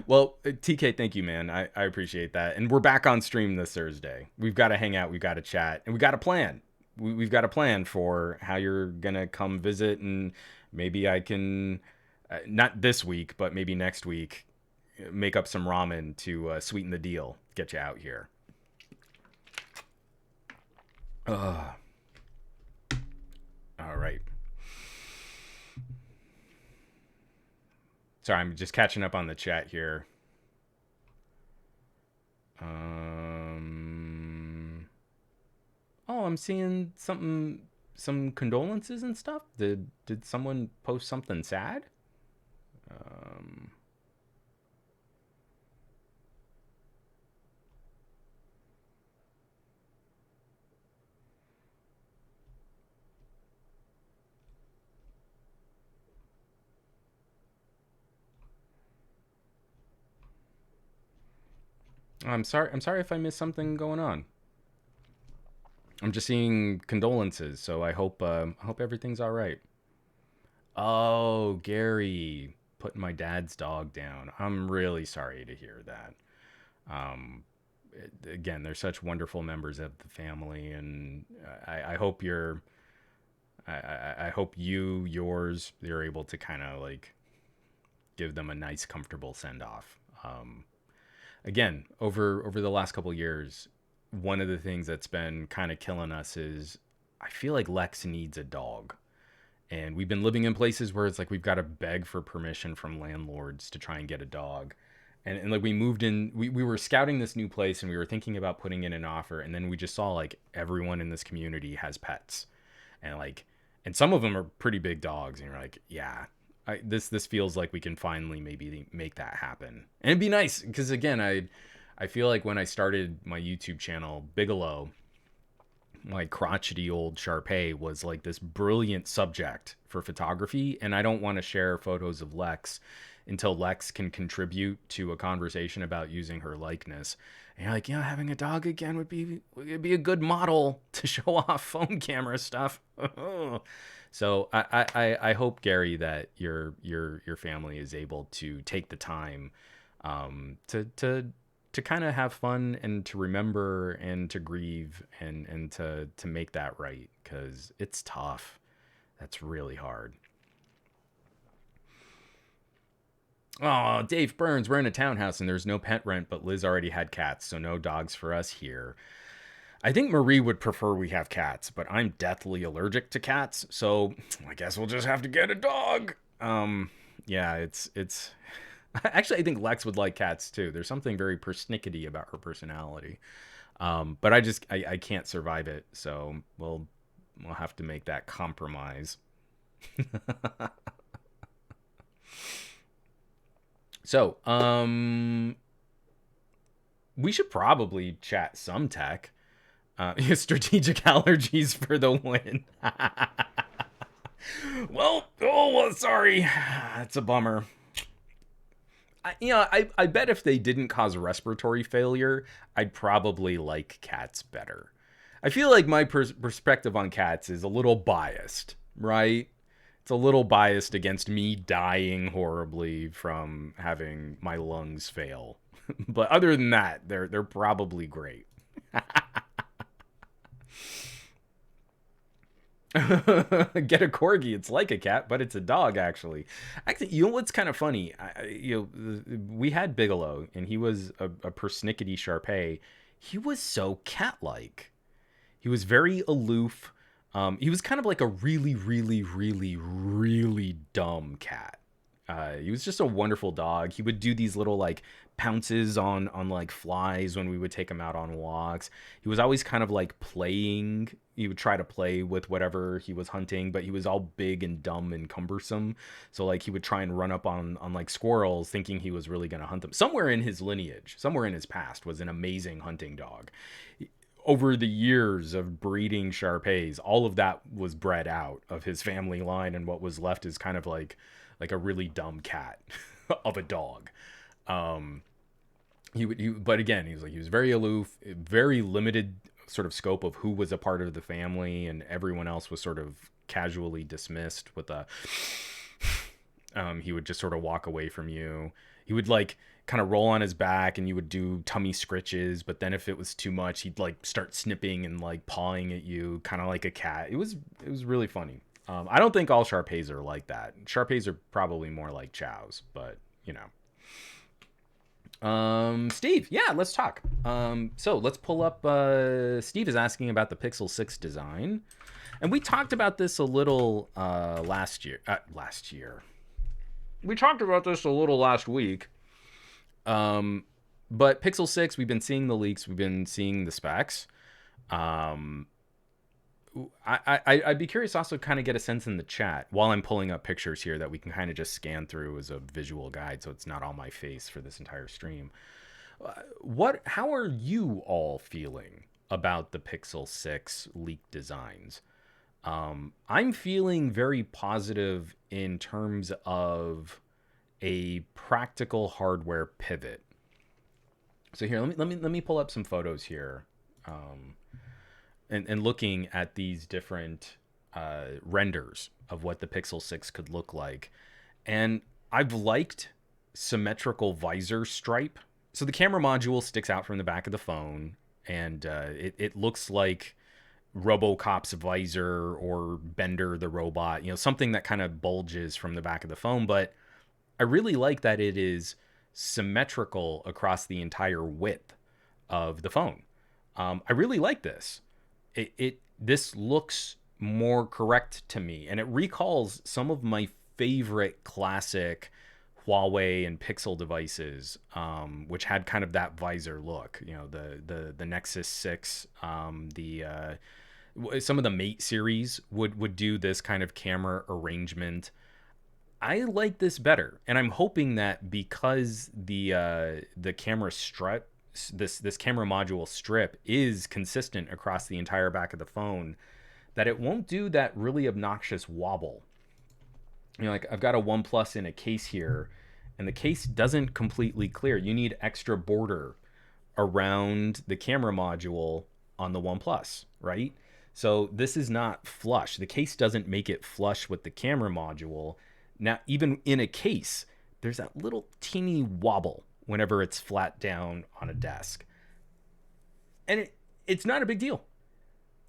Well, TK, thank you, man. I appreciate that. And we're back on stream this Thursday. We've got to hang out. We've got to chat. And we've got a plan. We've got a plan for how you're going to come visit. And maybe I can, not this week, but maybe next week, make up some ramen to sweeten the deal. Get you out here. All right. Sorry, I'm just catching up on the chat here. Oh, I'm seeing some condolences and stuff. Did someone post something sad? I'm sorry if I missed something going on. I'm just seeing condolences, so I hope everything's all right. Oh, Gary, putting my dad's dog down. I'm really sorry to hear that. Again, they're such wonderful members of the family, and I hope I hope yours, you're able to kind of like give them a nice, comfortable send off. Again, over the last couple of years, one of the things that's been kind of killing us is I feel like Lex needs a dog. And we've been living in places where it's like we've got to beg for permission from landlords to try and get a dog. And like we moved in, we were scouting this new place and we were thinking about putting in an offer. And then we just saw like everyone in this community has pets. And some of them are pretty big dogs. And you're like, yeah, this feels like we can finally maybe make that happen. And it'd be nice because again, I feel like when I started my YouTube channel, Bigelow, my crotchety old Shar-Pei, was like this brilliant subject for photography. And I don't want to share photos of Lex until Lex can contribute to a conversation about using her likeness. And you're like, having a dog again would be a good model to show off phone camera stuff. So I hope, Gary, that your family is able to take the time to kind of have fun and to remember and to grieve and to make that right, because it's tough. That's really hard. Oh, Dave Burns, we're in a townhouse and there's no pet rent, but Liz already had cats, so no dogs for us here. I think Marie would prefer we have cats, but I'm deathly allergic to cats, so I guess we'll just have to get a dog. Yeah, it's actually, I think Lex would like cats too. There's something very persnickety about her personality. But I can't survive it, so we'll have to make that compromise. So, we should probably chat some tech. Strategic allergies for the win. Well, sorry. It's a bummer. I bet if they didn't cause respiratory failure, I'd probably like cats better. I feel like my perspective on cats is a little biased, right? It's a little biased against me dying horribly from having my lungs fail. But other than that, they're probably great. Get a corgi. It's like a cat, but it's a dog, actually. You know what's kind of funny? We had Bigelow, and he was a persnickety Shar-Pei. He was so cat-like. He was very aloof. He was kind of like a really, really, really, really dumb cat. He was just a wonderful dog. He would do these little like pounces on like flies when we would take him out on walks. He was always kind of like playing. He would try to play with whatever he was hunting, but he was all big and dumb and cumbersome. So like he would try and run up on like squirrels thinking he was really going to hunt them. Somewhere in his lineage, somewhere in his past was an amazing hunting dog. Over the years of breeding Shar-Peis, all of that was bred out of his family line, and what was left is kind of like a really dumb cat of a dog. But again, he was very aloof, very limited sort of scope of who was a part of the family, and everyone else was sort of casually dismissed with a. He would just sort of walk away from you. He would like kind of roll on his back and you would do tummy scritches, but then if it was too much, he'd like start snipping and like pawing at you, kind of like a cat. It was really funny. I don't think all Shar-Peis are like that. Shar-Peis are probably more like chows, but you know. Steve, yeah, let's talk. So let's pull up. Steve is asking about the Pixel 6 design, and we talked about this a little last year. We talked about this a little last week. But Pixel 6, we've been seeing the leaks, we've been seeing the specs. I'd be curious also to kind of get a sense in the chat while I'm pulling up pictures here that we can kind of just scan through as a visual guide, so it's not all my face for this entire stream. How are you all feeling about the Pixel 6 leaked designs? I'm feeling very positive in terms of a practical hardware pivot. So here, let me pull up some photos here, and looking at these different renders of what the Pixel 6 could look like, and I've liked symmetrical visor stripe. So the camera module sticks out from the back of the phone, and it looks like RoboCop's visor or Bender the robot, something that kind of bulges from the back of the phone. But I really like that it is symmetrical across the entire width of the phone. I really like this. This looks more correct to me, and it recalls some of my favorite classic Huawei and Pixel devices, which had kind of that visor look. The Nexus 6, some of the Mate series would do this kind of camera arrangement. I like this better, and I'm hoping that because the camera strip, this camera module strip is consistent across the entire back of the phone, that it won't do that really obnoxious wobble. Like I've got a OnePlus in a case here, and the case doesn't completely clear. You need extra border around the camera module on the OnePlus, right? So this is not flush. The case doesn't make it flush with the camera module. Now, even in a case, there's that little teeny wobble whenever it's flat down on a desk. And it's not a big deal.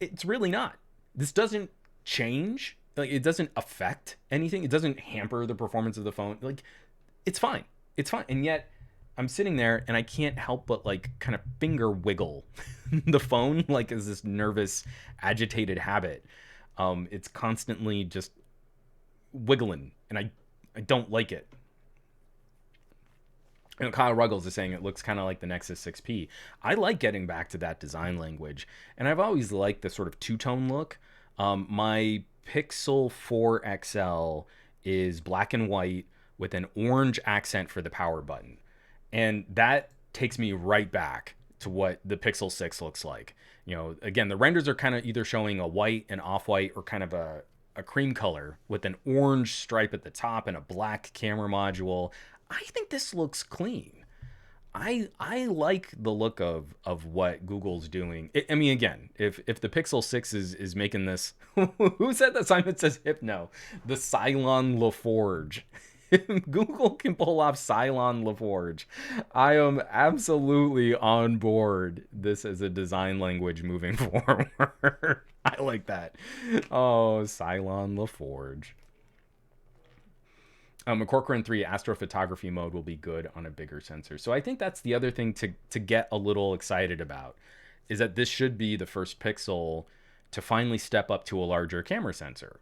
It's really not. This doesn't change. Like, it doesn't affect anything. It doesn't hamper the performance of the phone. Like, it's fine. It's fine. And yet, I'm sitting there and I can't help but like kind of finger wiggle the phone, like as this nervous, agitated habit. It's constantly just wiggling, and I don't like it. Kyle Ruggles is saying it looks kind of like the Nexus 6P. I like getting back to that design language, and I've always liked the sort of two-tone look. My Pixel 4 XL is black and white with an orange accent for the power button, and that takes me right back to what the Pixel 6 looks like. Again, the renders are kind of either showing a white, an off-white, or kind of a cream color with an orange stripe at the top and a black camera module. I think this looks clean. I like the look of what Google's doing. I mean, again, if the Pixel 6 is making this, who said that? Simon says Hypno, the Cylon LaForge. Google can pull off Cylon LaForge, I am absolutely on board this as a design language moving forward. I like that. Oh, Cylon LaForge. A Corcoran 3 astrophotography mode will be good on a bigger sensor. So I think that's the other thing to get a little excited about, is that this should be the first Pixel to finally step up to a larger camera sensor.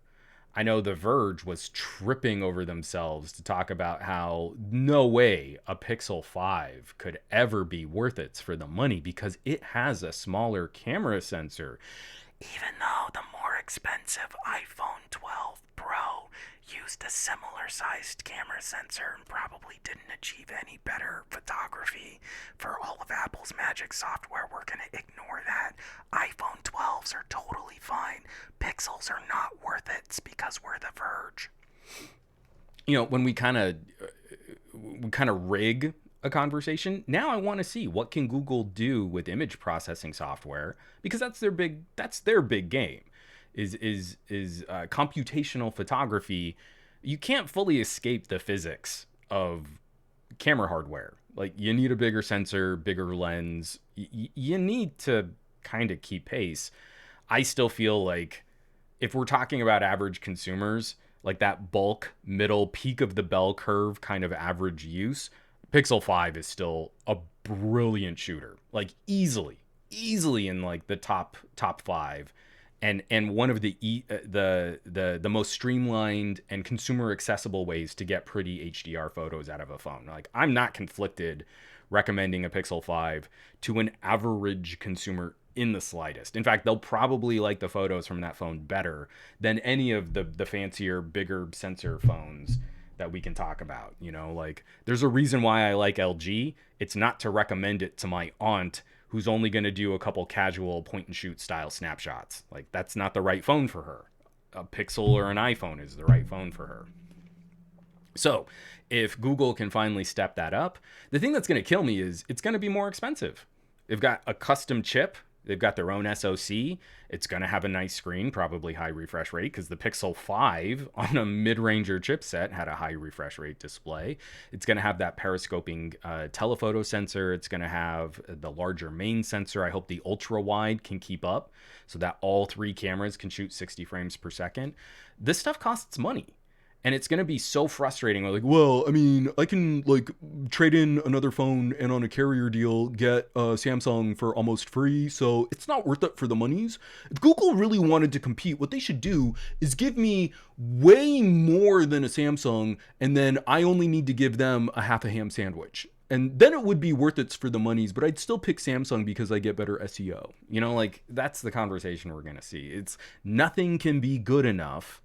I know The Verge was tripping over themselves to talk about how no way a Pixel 5 could ever be worth it for the money because it has a smaller camera sensor. Even though the more expensive iPhone 12 Pro used a similar sized camera sensor and probably didn't achieve any better photography for all of Apple's magic software, we're going to ignore that. iPhone 12s are totally fine. Pixels are not worth it. It's because we're The Verge. You know, when we kind of rig a conversation, now I want to see what can Google do with image processing software, because that's their big game. Is computational photography. You can't fully escape the physics of camera hardware. Like, you need a bigger sensor, bigger lens. You need to kind of keep pace. I still feel like if we're talking about average consumers, like that bulk, middle, peak of the bell curve kind of average use, Pixel 5 is still a brilliant shooter. Like, easily in like the top 5, and one of the most streamlined and consumer accessible ways to get pretty HDR photos out of a phone. Like, I'm not conflicted recommending a Pixel 5 to an average consumer in the slightest. In fact, they'll probably like the photos from that phone better than any of the fancier, bigger sensor phones that we can talk about. You know, like, there's a reason why I like LG. It's not to recommend it to my aunt who's only going to do a couple casual point and shoot style snapshots. Like, that's not the right phone for her. A Pixel or an iPhone is the right phone for her. So if Google can finally step that up, the thing that's going to kill me is it's going to be more expensive. They've got a custom chip. They've got their own SoC. It's going to have a nice screen, probably high refresh rate, because the Pixel 5 on a mid-ranger chipset had a high refresh rate display. It's going to have that periscoping telephoto sensor. It's going to have the larger main sensor. I hope the ultra-wide can keep up so that all 3 cameras can shoot 60 frames per second. This stuff costs money. And it's going to be so frustrating. We're like, well, I mean, I can like trade in another phone and on a carrier deal get a Samsung for almost free. So it's not worth it for the monies. If Google really wanted to compete, what they should do is give me way more than a Samsung. And then I only need to give them a half a ham sandwich. And then it would be worth it for the monies, but I'd still pick Samsung because I get better SEO. You know, like, that's the conversation we're going to see. It's nothing can be good enough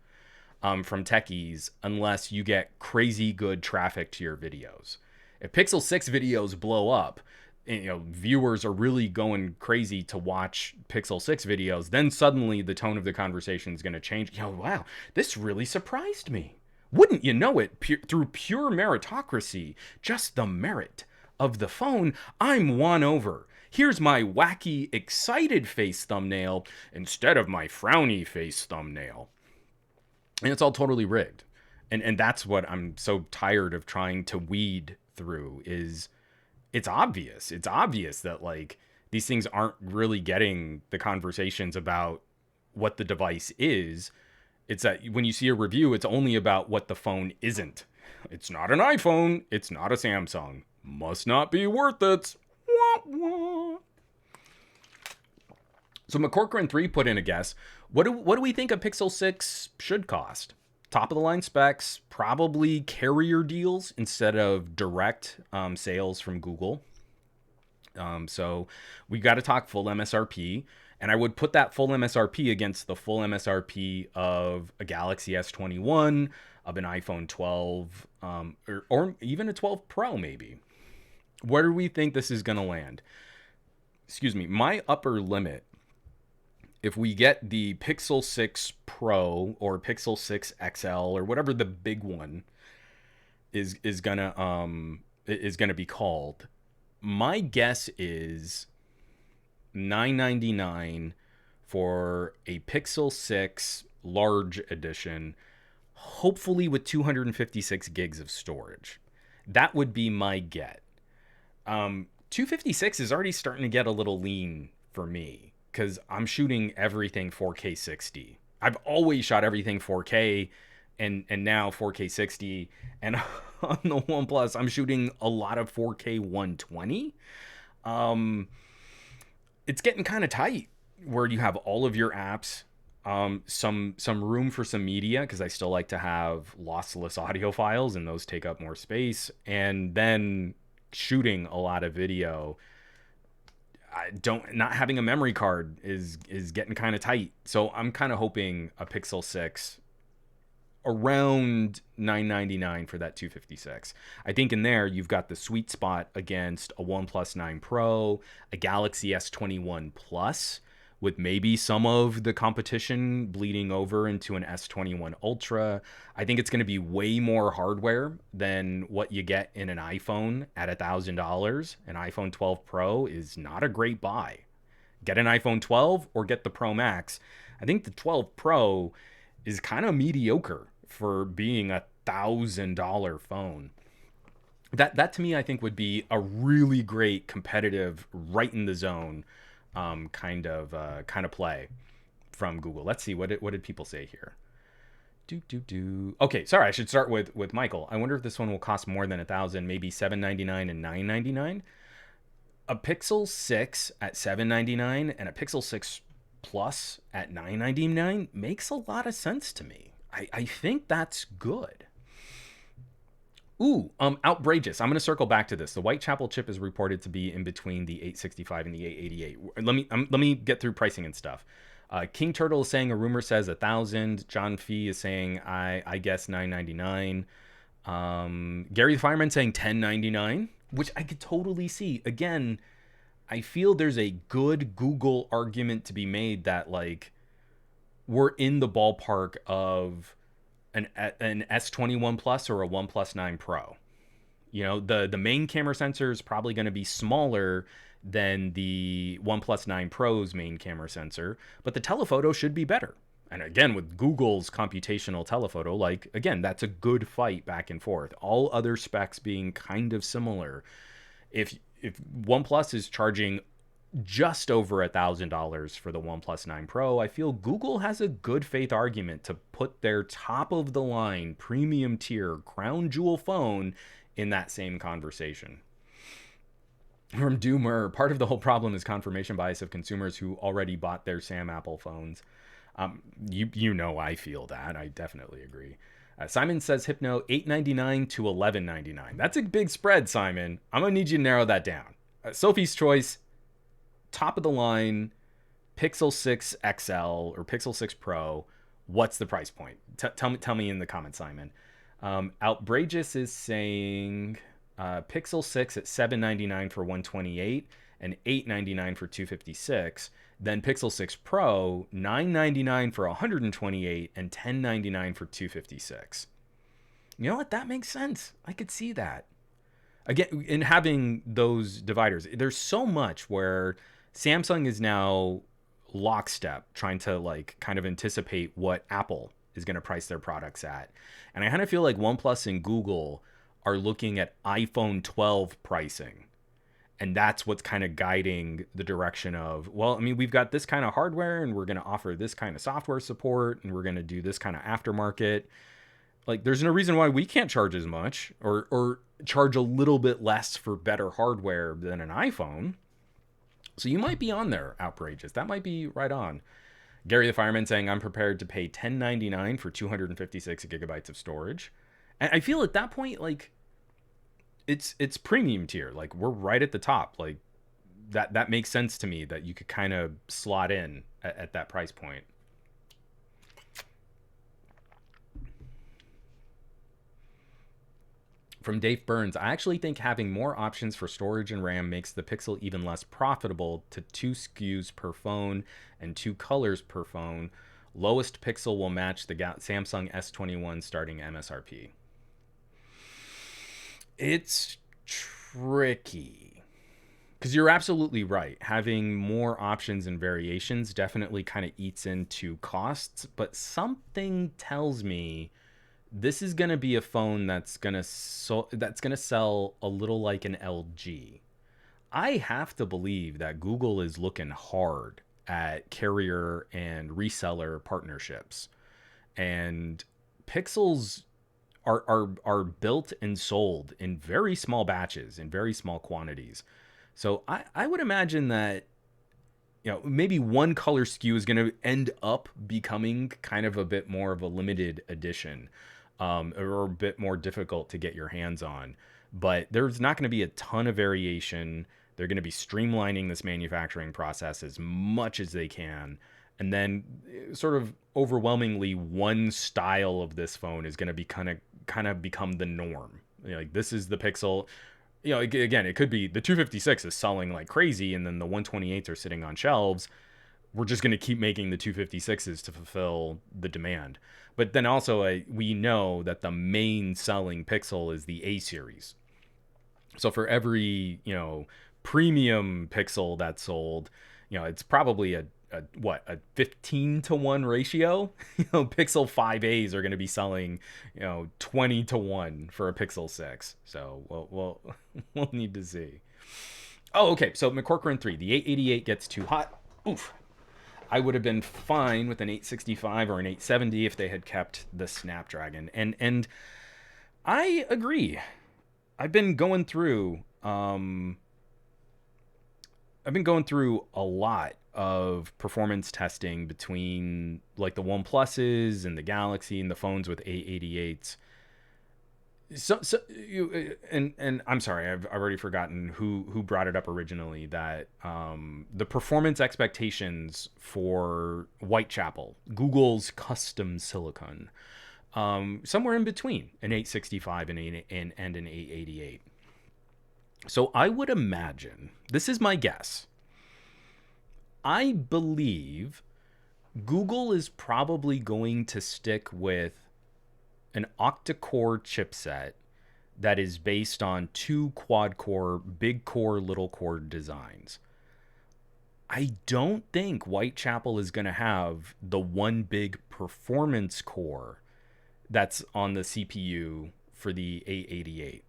from techies unless you get crazy good traffic to your videos. If Pixel 6 videos blow up, you know, viewers are really going crazy to watch Pixel 6 videos, then suddenly the tone of the conversation is going to change. You know, wow, this really surprised me. Wouldn't you know it, through pure meritocracy, just the merit of the phone, I'm won over. Here's my wacky, excited face thumbnail instead of my frowny face thumbnail. And it's all totally rigged. And that's what I'm so tired of trying to weed through. Is it's obvious. It's obvious that, like, these things aren't really getting the conversations about what the device is. It's that when you see a review, it's only about what the phone isn't. It's not an iPhone. It's not a Samsung. Must not be worth it. Wah, wah. So McCorcoran3 put in a guess. What do we think a Pixel 6 should cost? Top of the line specs, probably carrier deals instead of direct sales from Google. So we got to talk full MSRP. And I would put that full MSRP against the full MSRP of a Galaxy S21, of an iPhone 12, or even a 12 Pro maybe. Where do we think this is going to land? Excuse me, my upper limit, if we get the Pixel 6 Pro or Pixel 6 XL or whatever the big one is gonna be called, my guess is $999 for a Pixel 6 large edition, hopefully with 256 gigs of storage. That would be my get. 256 is already starting to get a little lean for me, because I'm shooting everything 4K 60. I've always shot everything 4K, and now 4K 60. And on the OnePlus, I'm shooting a lot of 4K 120. It's getting kind of tight where you have all of your apps Some room for some media because I still like to have lossless audio files and those take up more space. And then shooting a lot of video, I don't not having a memory card is getting kind of tight. So I'm kind of hoping a Pixel 6 around 999 for that 256. I think in there you've got the sweet spot against a OnePlus 9 Pro, a Galaxy S21 Plus, with maybe some of the competition bleeding over into an S21 Ultra. I think it's going to be way more hardware than what you get in an iPhone at $1,000. An iPhone 12 Pro is not a great buy. Get an iPhone 12 or get the Pro Max. I think the 12 Pro is kind of mediocre for being $1,000 phone. That to me, I think would be a really great competitive, right in the zone, kind of play from Google. Let's see what did people say here. Okay, sorry, I should start with Michael. I wonder if this one will cost more than 1,000, maybe $799 and $999. A Pixel 6 at $799 and a Pixel 6 Plus at $999 makes a lot of sense to me. I think that's good. Ooh, outrageous. I'm going to circle back to this. The Whitechapel chip is reported to be in between the 865 and the 888. Let me get through pricing and stuff. King Turtle is saying a rumor says 1,000. John Fee is saying I guess 999. Gary the Fireman saying 1099, which I could totally see. Again, I feel there's a good Google argument to be made that like we're in the ballpark of an S21 Plus or a OnePlus 9 Pro. You know, the main camera sensor is probably going to be smaller than the OnePlus 9 Pro's main camera sensor, but the telephoto should be better. And again, with Google's computational telephoto, like, again, that's a good fight back and forth. All other specs being kind of similar. If OnePlus is charging just over $1,000 for the OnePlus 9 Pro, I feel Google has a good faith argument to put their top of the line, premium tier, crown jewel phone in that same conversation. From Doomer, part of the whole problem is confirmation bias of consumers who already bought their Sam Apple phones. You know I feel that. I definitely agree. Simon says Hypno $899 to $1199. That's a big spread, Simon. I'm gonna need you to narrow that down. Sophie's Choice, top of the line, Pixel 6 XL or Pixel 6 Pro. What's the price point? Tell me in the comments, Simon. Outrageous is saying Pixel 6 at $799 for 128 and $899 for 256. Then Pixel 6 Pro, $999 for 128 and $1099 for 256. You know what? That makes sense. I could see that. Again, in having those dividers, there's so much where Samsung is now lockstep trying to like kind of anticipate what Apple is going to price their products at. And I kind of feel like OnePlus and Google are looking at iPhone 12 pricing. And that's what's kind of guiding the direction of, well, I mean, we've got this kind of hardware and we're going to offer this kind of software support and we're going to do this kind of aftermarket. Like, there's no reason why we can't charge as much or charge a little bit less for better hardware than an iPhone. So you might be on there, Outrageous. That might be right on. Gary the Fireman saying, I'm prepared to pay $10.99 for 256 gigabytes of storage. And I feel at that point, like, it's premium tier. Like, we're right at the top. Like, that makes sense to me that you could kind of slot in at that price point. From Dave Burns, I actually think having more options for storage and RAM makes the Pixel even less profitable to 2 SKUs per phone and 2 colors per phone. Lowest Pixel will match the Samsung S21 starting MSRP. It's tricky. Because you're absolutely right. Having more options and variations definitely kind of eats into costs. But something tells me this is going to be a phone that's going to sell a little like an LG. I have to believe that Google is looking hard at carrier and reseller partnerships. And Pixels are built and sold in very small batches, in very small quantities. So I would imagine that maybe one color skew is going to end up becoming kind of a bit more of a limited edition, or a bit more difficult to get your hands on. But there's not going to be a ton of variation. They're going to be streamlining this manufacturing process as much as they can. And then sort of overwhelmingly one style of this phone is going to be kind of become the norm. Like this is the Pixel. Again, it could be the 256 is selling like crazy, and then the 128s are sitting on shelves. We're just going to keep making the 256s to fulfill the demand. But then also, we know that the main selling Pixel is the A series. So for every, premium Pixel that's sold, it's probably a 15-to-1 ratio. Pixel 5As are going to be selling 20-to-1 for a Pixel 6. So we'll need to see. Oh, okay. So McCorcoran 3, the 888 gets too hot. Oof. I would have been fine with an 865 or an 870 if they had kept the Snapdragon. And I agree. I've been going through a lot of performance testing between like the OnePluses and the Galaxy and the phones with 888s. And I'm sorry, I've already forgotten who brought it up originally, that the performance expectations for Whitechapel, Google's custom silicon, somewhere in between an 865 and an 888. So I would imagine, this is my guess, I believe Google is probably going to stick with an octa-core chipset that is based on two quad-core, big core, little core designs. I don't think Whitechapel is going to have the one big performance core that's on the CPU for the 888.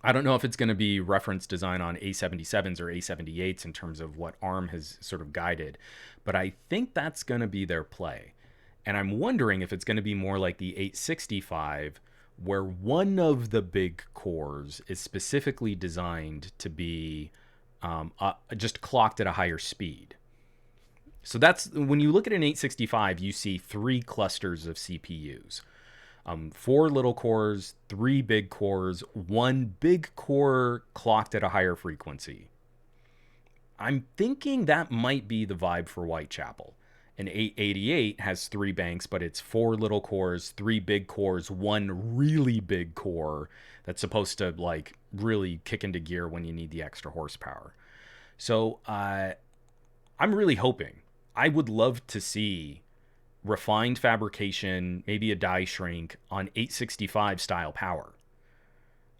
I don't know if it's going to be reference design on A77s or A78s in terms of what ARM has sort of guided, but I think that's going to be their play. And I'm wondering if it's going to be more like the 865, where one of the big cores is specifically designed to be just clocked at a higher speed. So that's when you look at an 865, you see three clusters of CPUs. Four little cores, three big cores, one big core clocked at a higher frequency. I'm thinking that might be the vibe for Whitechapel. An 888 has three banks, but it's four little cores, three big cores, one really big core that's supposed to like really kick into gear when you need the extra horsepower. So I'm really hoping. I would love to see refined fabrication, maybe a die shrink on 865 style power.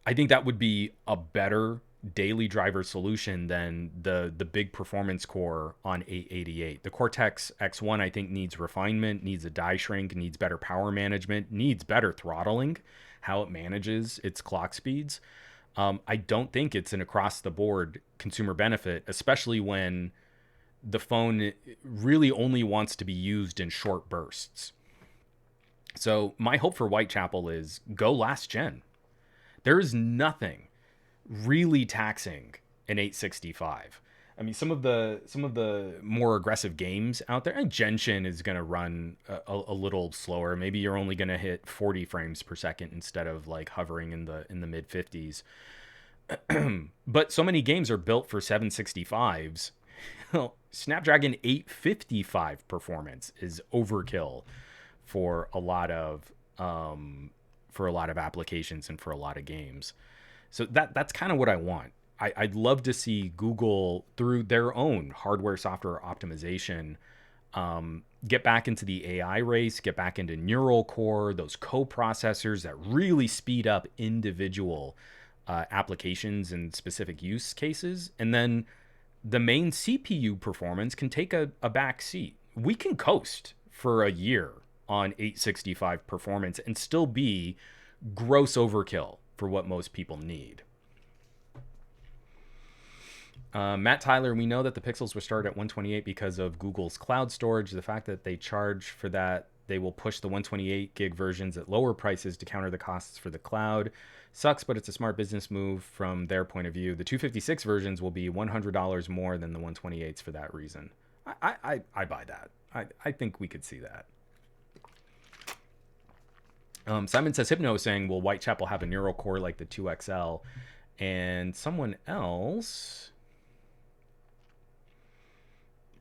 I think that would be a better daily driver solution than the big performance core on 888. The Cortex X1 I think needs refinement, needs a die shrink, needs better power management, needs better throttling, how it manages its clock speeds. I don't think it's an across the board consumer benefit, especially when the phone really only wants to be used in short bursts. So my hope for Whitechapel is go last gen. There is nothing really taxing an 865. I mean, some of the more aggressive games out there, and Genshin is going to run a little slower. Maybe you're only going to hit 40 frames per second instead of like hovering in the mid 50s. But so many games are built for 765s. Snapdragon 855 performance is overkill for a lot of applications and for a lot of games. So that's kind of what I want. I'd love to see Google, through their own hardware software optimization, get back into the AI race, get back into neural core, those co-processors that really speed up individual applications and specific use cases. And then the main CPU performance can take a back seat. We can coast for a year on 865 performance and still be gross overkill for what most people need. Matt Tyler, we know that the Pixels were started at 128 because of Google's cloud storage. The fact that they charge for that they will push the 128 gig versions at lower prices to counter the costs for the cloud. Sucks, but it's a smart business move from their point of view. The 256 versions will be $100 more than the 128s for that reason. I buy that. I think we could see that. Simon says, Hypno is saying, will Whitechapel have a neural core like the 2XL? And someone else...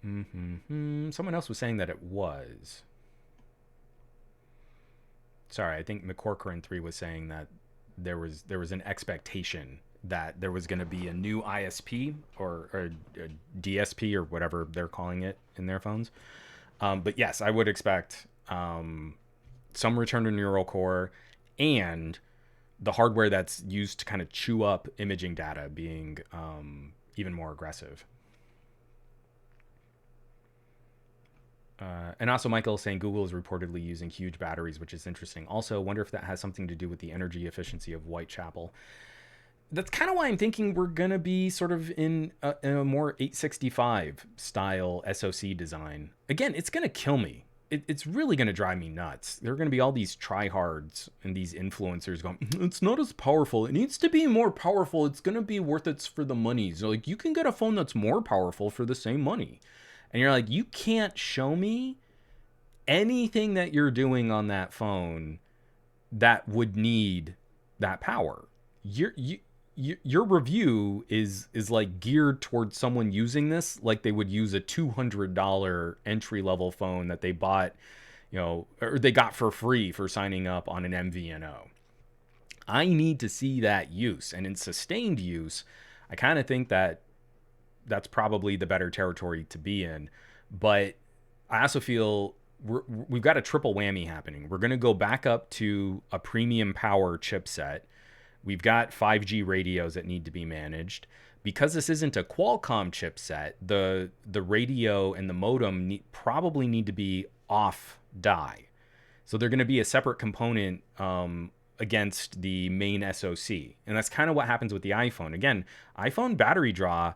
Someone else was saying that it was. Sorry, I think McCorcoran3 was saying that there was an expectation that there was going to be a new ISP or a DSP or whatever they're calling it in their phones. But yes, I would expect some return to neural core and the hardware that's used to kind of chew up imaging data being even more aggressive. And also Michael saying Google is reportedly using huge batteries, which is interesting. Also, wonder if that has something to do with the energy efficiency of Whitechapel. That's kind of why I'm thinking we're going to be sort of in a more 865 style SoC design. Again, it's going to kill me. It's really going to drive me nuts. There are going to be all these tryhards and these influencers going, it's not as powerful. It needs to be more powerful. It's going to be worth it for the money. So like, you can get a phone that's more powerful for the same money. And you're like, you can't show me anything that you're doing on that phone that would need that power. Your review is like geared towards someone using this like they would use a $200 entry level phone that they bought, or they got for free for signing up on an MVNO. I need to see that use, and in sustained use, I kind of think that that's probably the better territory to be in. But I also feel we've got a triple whammy happening. We're going to go back up to a premium power chipset. We've got 5G radios that need to be managed. Because this isn't a Qualcomm chipset, the radio and the modem probably need to be off die. So they're going to be a separate component against the main SoC. And that's kind of what happens with the iPhone. Again, iPhone battery draw,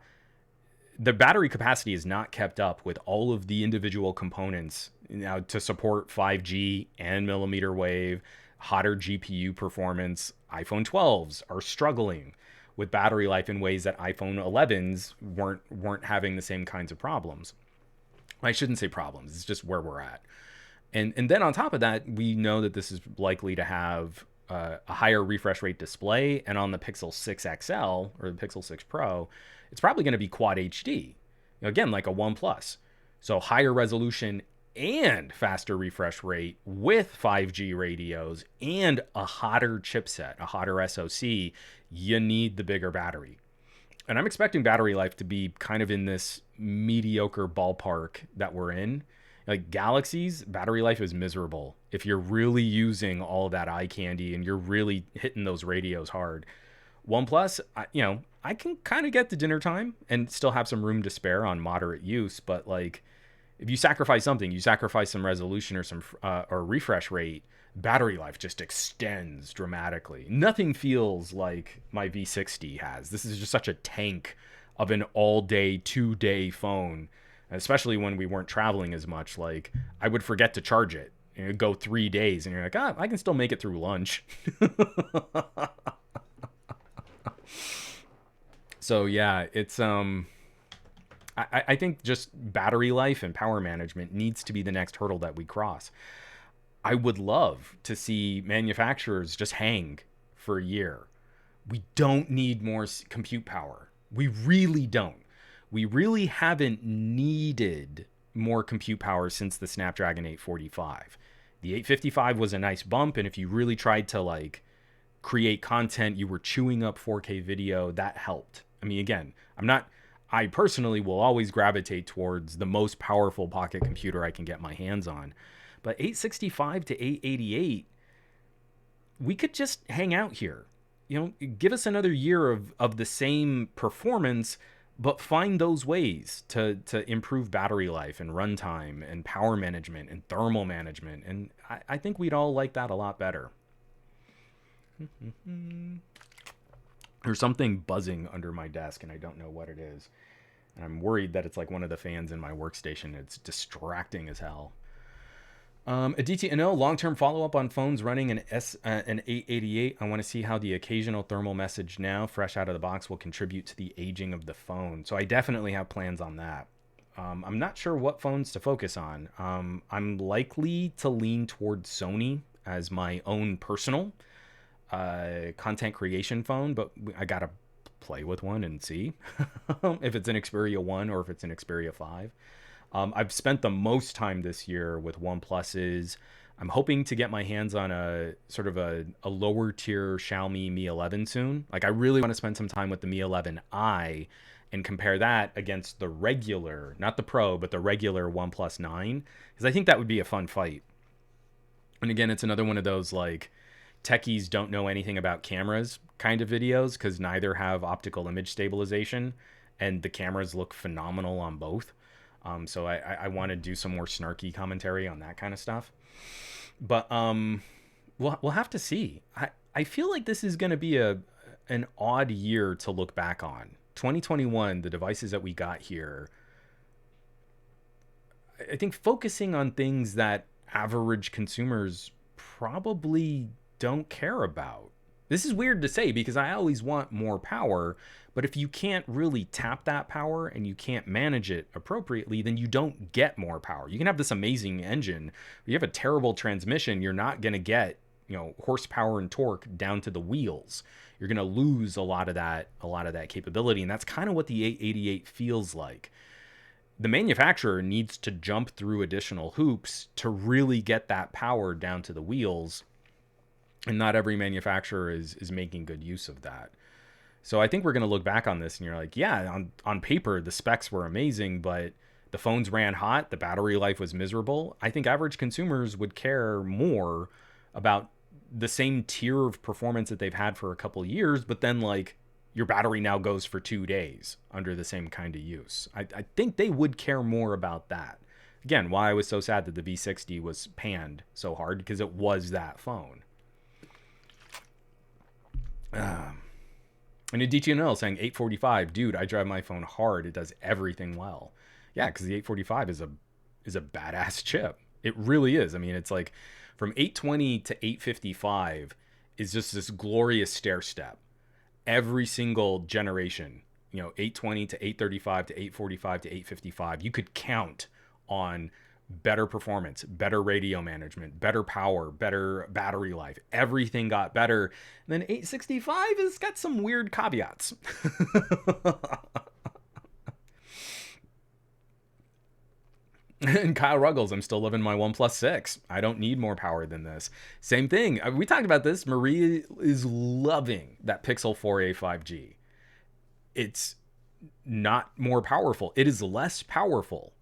the battery capacity is not kept up with all of the individual components now to support 5G and millimeter wave, hotter GPU performance. iPhone 12s are struggling with battery life in ways that iPhone 11s weren't having the same kinds of problems. I shouldn't say problems, it's just where we're at. And then on top of that, we know that this is likely to have a higher refresh rate display, and on the Pixel 6 XL or the Pixel 6 Pro, it's probably going to be quad HD, again, like a OnePlus. So higher resolution and faster refresh rate with 5G radios and a hotter chipset, a hotter SoC, you need the bigger battery. And I'm expecting battery life to be kind of in this mediocre ballpark that we're in. Like Galaxy's battery life is miserable if you're really using all that eye candy and you're really hitting those radios hard. OnePlus, I can kind of get the dinner time and still have some room to spare on moderate use, but like if you sacrifice something, you sacrifice some resolution or some or refresh rate, battery life just extends dramatically. Nothing feels like my V60 has. This is just such a tank of an all-day, 2-day phone, especially when we weren't traveling as much. Like I would forget to charge it. It'd go 3 days, and you're like, I can still make it through lunch. So yeah, it's I think just battery life and power management needs to be the next hurdle that we cross. I would love to see manufacturers just hang for a year. We don't need more compute power. We really don't. We really haven't needed more compute power since the Snapdragon 845. The 855 was a nice bump, and if you really tried to like create content, you were chewing up 4K video, that helped. I mean, again, I personally will always gravitate towards the most powerful pocket computer I can get my hands on. But 865 to 888, we could just hang out here. Give us another year of the same performance, but find those ways to improve battery life and runtime and power management and thermal management. And I think we'd all like that a lot better. There's something buzzing under my desk, and I don't know what it is. And I'm worried that it's like one of the fans in my workstation. It's distracting as hell. Aditi, no long-term follow-up on phones running an 888. I want to see how the occasional thermal message now, fresh out of the box, will contribute to the aging of the phone. So I definitely have plans on that. I'm not sure what phones to focus on. I'm likely to lean towards Sony as my own personal content creation phone, but I gotta play with one and see if it's an Xperia 1 or if it's an Xperia 5. I've spent the most time this year with OnePluses. I'm hoping to get my hands on a sort of a lower tier Xiaomi Mi 11 soon. Like I really want to spend some time with the Mi 11i and compare that against the regular, not the Pro, but the regular OnePlus 9, because I think that would be a fun fight. And again, it's another one of those like techies don't know anything about cameras kind of videos, because neither have optical image stabilization and the cameras look phenomenal on both. So I want to do some more snarky commentary on that kind of stuff. But we'll have to see. I feel like this is going to be an odd year to look back on. 2021, the devices that we got here, I think focusing on things that average consumers probably don't care about. This is weird to say because I always want more power, but if you can't really tap that power and you can't manage it appropriately, then you don't get more power. You can have this amazing engine, but you have a terrible transmission, you're not going to get, horsepower and torque down to the wheels. You're going to lose a lot of that capability, and that's kind of what the 888 feels like. The manufacturer needs to jump through additional hoops to really get that power down to the wheels, and not every manufacturer is making good use of that. So I think we're going to look back on this and you're like, yeah, on paper, the specs were amazing, but the phones ran hot. The battery life was miserable. I think average consumers would care more about the same tier of performance that they've had for a couple of years, but then like your battery now goes for 2 days under the same kind of use. I think they would care more about that. Again, why I was so sad that the V60 was panned so hard, because it was that phone. And a DTNL saying 845, dude, I drive my phone hard. It does everything well. Yeah, because the 845 is a badass chip. It really is. I mean, it's like from 820 to 855 is just this glorious stair step. Every single generation, 820 to 835 to 845 to 855, you could count on better performance, better radio management, better power, better battery life. Everything got better. And then 865 has got some weird caveats. And Kyle Ruggles, I'm still living my OnePlus 6. I don't need more power than this. Same thing. We talked about this. Marie is loving that Pixel 4a 5G. It's not more powerful. It is less powerful.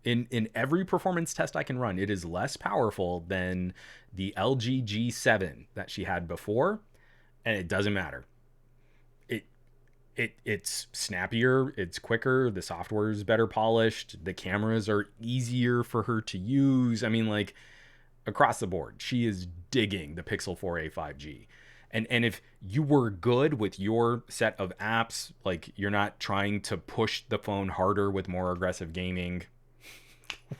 In every performance test I can run, it is less powerful than the LG G7 that she had before, and it doesn't matter. It's snappier, it's quicker, the software is better polished, the cameras are easier for her to use. I mean, like, across the board, she is digging the Pixel 4a 5G. And if you were good with your set of apps, like you're not trying to push the phone harder with more aggressive gaming,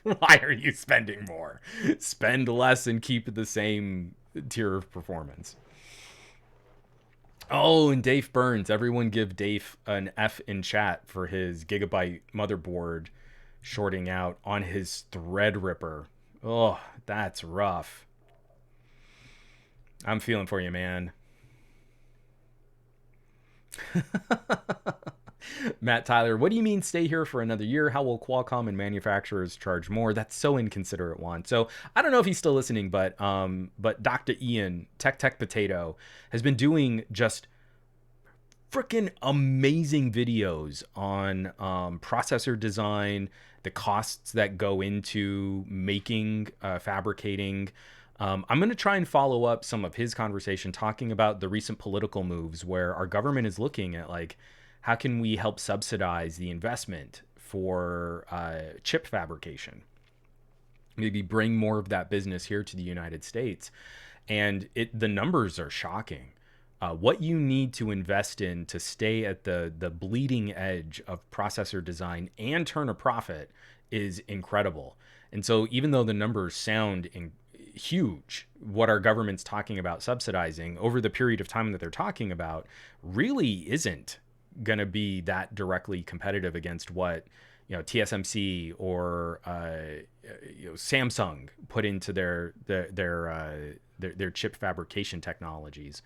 why are you spending more? Spend less and keep the same tier of performance. Oh, and Dave Burns. Everyone give Dave an F in chat for his Gigabyte motherboard shorting out on his Threadripper. Oh, that's rough. I'm feeling for you, man. Matt Tyler, what do you mean stay here for another year? How will Qualcomm and manufacturers charge more? That's so inconsiderate, Juan. So I don't know if he's still listening, but Dr. Ian, Tech Potato, has been doing just freaking amazing videos on processor design, the costs that go into making, fabricating. I'm going to try and follow up some of his conversation talking about the recent political moves where our government is looking at, like, how can we help subsidize the investment for chip fabrication? Maybe bring more of that business here to the United States. And the numbers are shocking. What you need to invest in to stay at the bleeding edge of processor design and turn a profit is incredible. And so even though the numbers sound huge, what our government's talking about subsidizing over the period of time that they're talking about really isn't going to be that directly competitive against what TSMC or Samsung put into their chip fabrication technologies.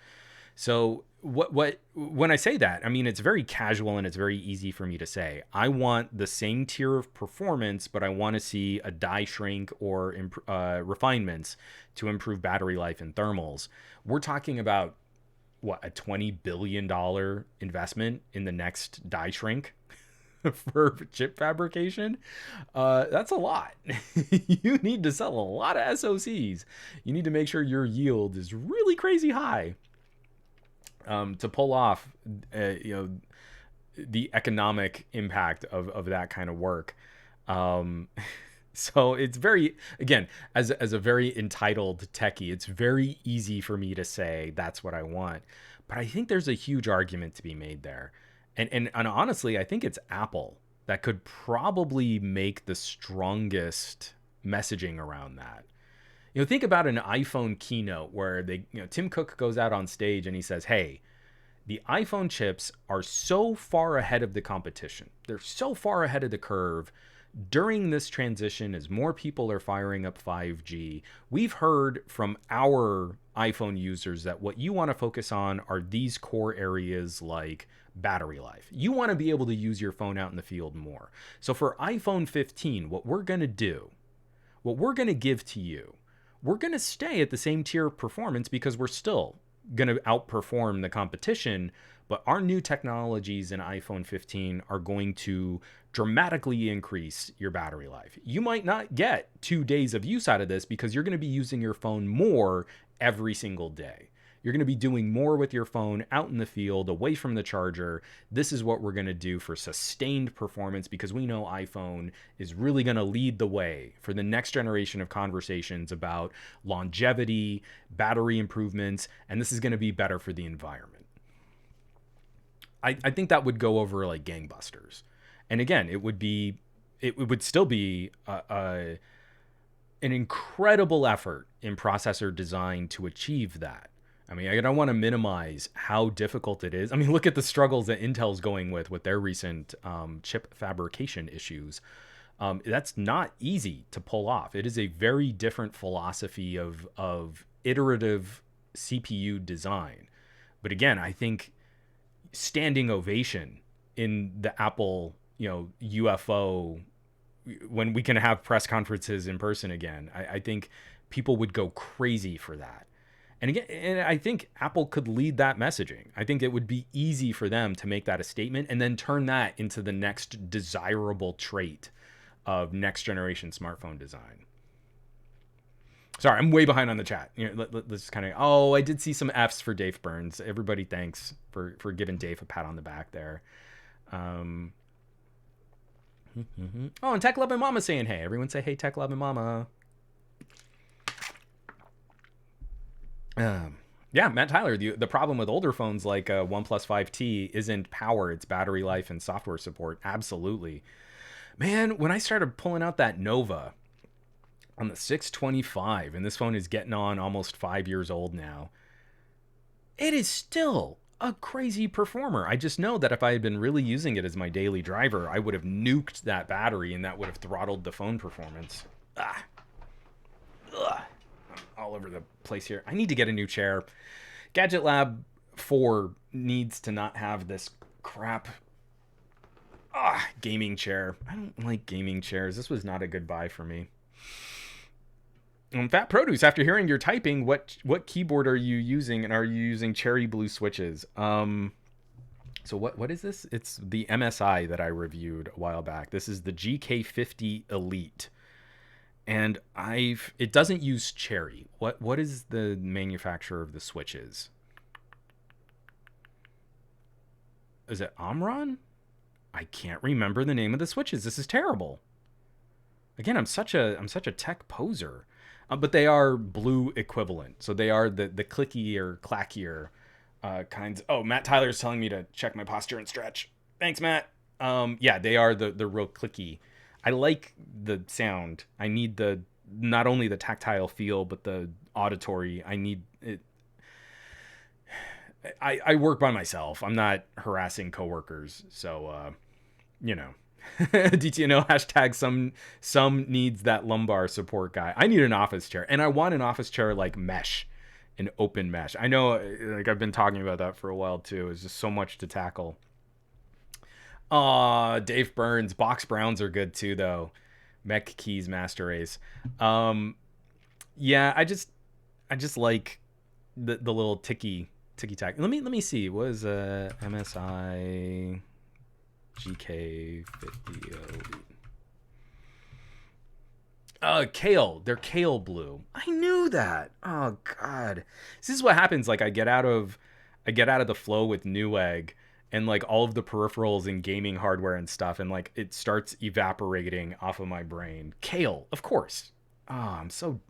So what when I say that, I mean it's very casual and it's very easy for me to say. I want the same tier of performance, but I want to see a die shrink or refinements to improve battery life and thermals. We're talking about what, a $20 billion investment in the next die shrink for chip fabrication. That's a lot. You need to sell a lot of SoCs. You need to make sure your yield is really crazy high to pull off, the economic impact of that kind of work. So it's very, again, as a very entitled techie, it's very easy for me to say that's what I want. But I think there's a huge argument to be made there. And honestly, I think it's Apple that could probably make the strongest messaging around that. Think about an iPhone keynote where Tim Cook goes out on stage and he says, "Hey, the iPhone chips are so far ahead of the competition. They're so far ahead of the curve. During this transition, as more people are firing up 5G, we've heard from our iPhone users that what you want to focus on are these core areas like battery life. You want to be able to use your phone out in the field more. So for iPhone 15, what we're going to give to you, we're going to stay at the same tier of performance because we're still going to outperform the competition, but our new technologies in iPhone 15 are going to dramatically increase your battery life. You might not get 2 days of use out of this because you're going to be using your phone more every single day. You're going to be doing more with your phone out in the field, away from the charger. This is what we're going to do for sustained performance because we know iPhone is really going to lead the way for the next generation of conversations about longevity, battery improvements, and this is going to be better for the environment." I think that would go over like gangbusters. And again, it would still be an incredible effort in processor design to achieve that. I mean, I don't want to minimize how difficult it is. I mean, look at the struggles that Intel's going with their recent chip fabrication issues. That's not easy to pull off. It is a very different philosophy of iterative CPU design. But again, I think standing ovation in the Apple, UFO, when we can have press conferences in person again, I think people would go crazy for that. And again, and I think Apple could lead that messaging. I think it would be easy for them to make that a statement and then turn that into the next desirable trait of next generation smartphone design. Sorry, I'm way behind on the chat. Let's kind of. Oh, I did see some Fs for Dave Burns. Everybody, thanks for giving Dave a pat on the back there. Oh, and Tech Love and Mama saying hey. Everyone say hey, Tech Love and Mama. Yeah, Matt Tyler, the problem with older phones like OnePlus 5T isn't power, it's battery life and software support. Absolutely. Man, when I started pulling out that Nova on the 625, and this phone is getting on almost 5 years old now, it is still a crazy performer. I just know that if I had been really using it as my daily driver, I would have nuked that battery and that would have throttled the phone performance. Ugh. All over the place here. I need to get a new chair. GadgetLab 4 needs to not have this crap gaming chair. I don't like gaming chairs. This was not a good buy for me. Fat Produce, after hearing your typing, what keyboard are you using, and are you using cherry blue switches? So what is this? It's the MSI that I reviewed a while back. This is the GK50 Elite. And it doesn't use cherry. What is the manufacturer of the switches? Is it Omron? I can't remember the name of the switches. This is terrible. Again, I'm such a tech poser. But they are blue equivalent. So they are the clickier, clackier kinds. Oh, Matt Tyler's telling me to check my posture and stretch. Thanks, Matt. Yeah, they are the real clicky. I like the sound. I need the not only the tactile feel but the auditory. I need it. I work by myself. I'm not harassing coworkers, so you know. DTNO hashtag some needs that lumbar support guy. I need an office chair, and I want an office chair like mesh, an open mesh. I know, like I've been talking about that for a while too. It's just so much to tackle. Dave Burns, box browns are good too though. Mech Keys Master Race. Yeah, I just like the little ticky tack. Let me see. What is MSI GK50? Kale. They're kale blue. I knew that. Oh god. This is what happens. Like I get out of the flow with Newegg and like all of the peripherals and gaming hardware and stuff, and like it starts evaporating off of my brain. Kale, of course. Oh, I'm so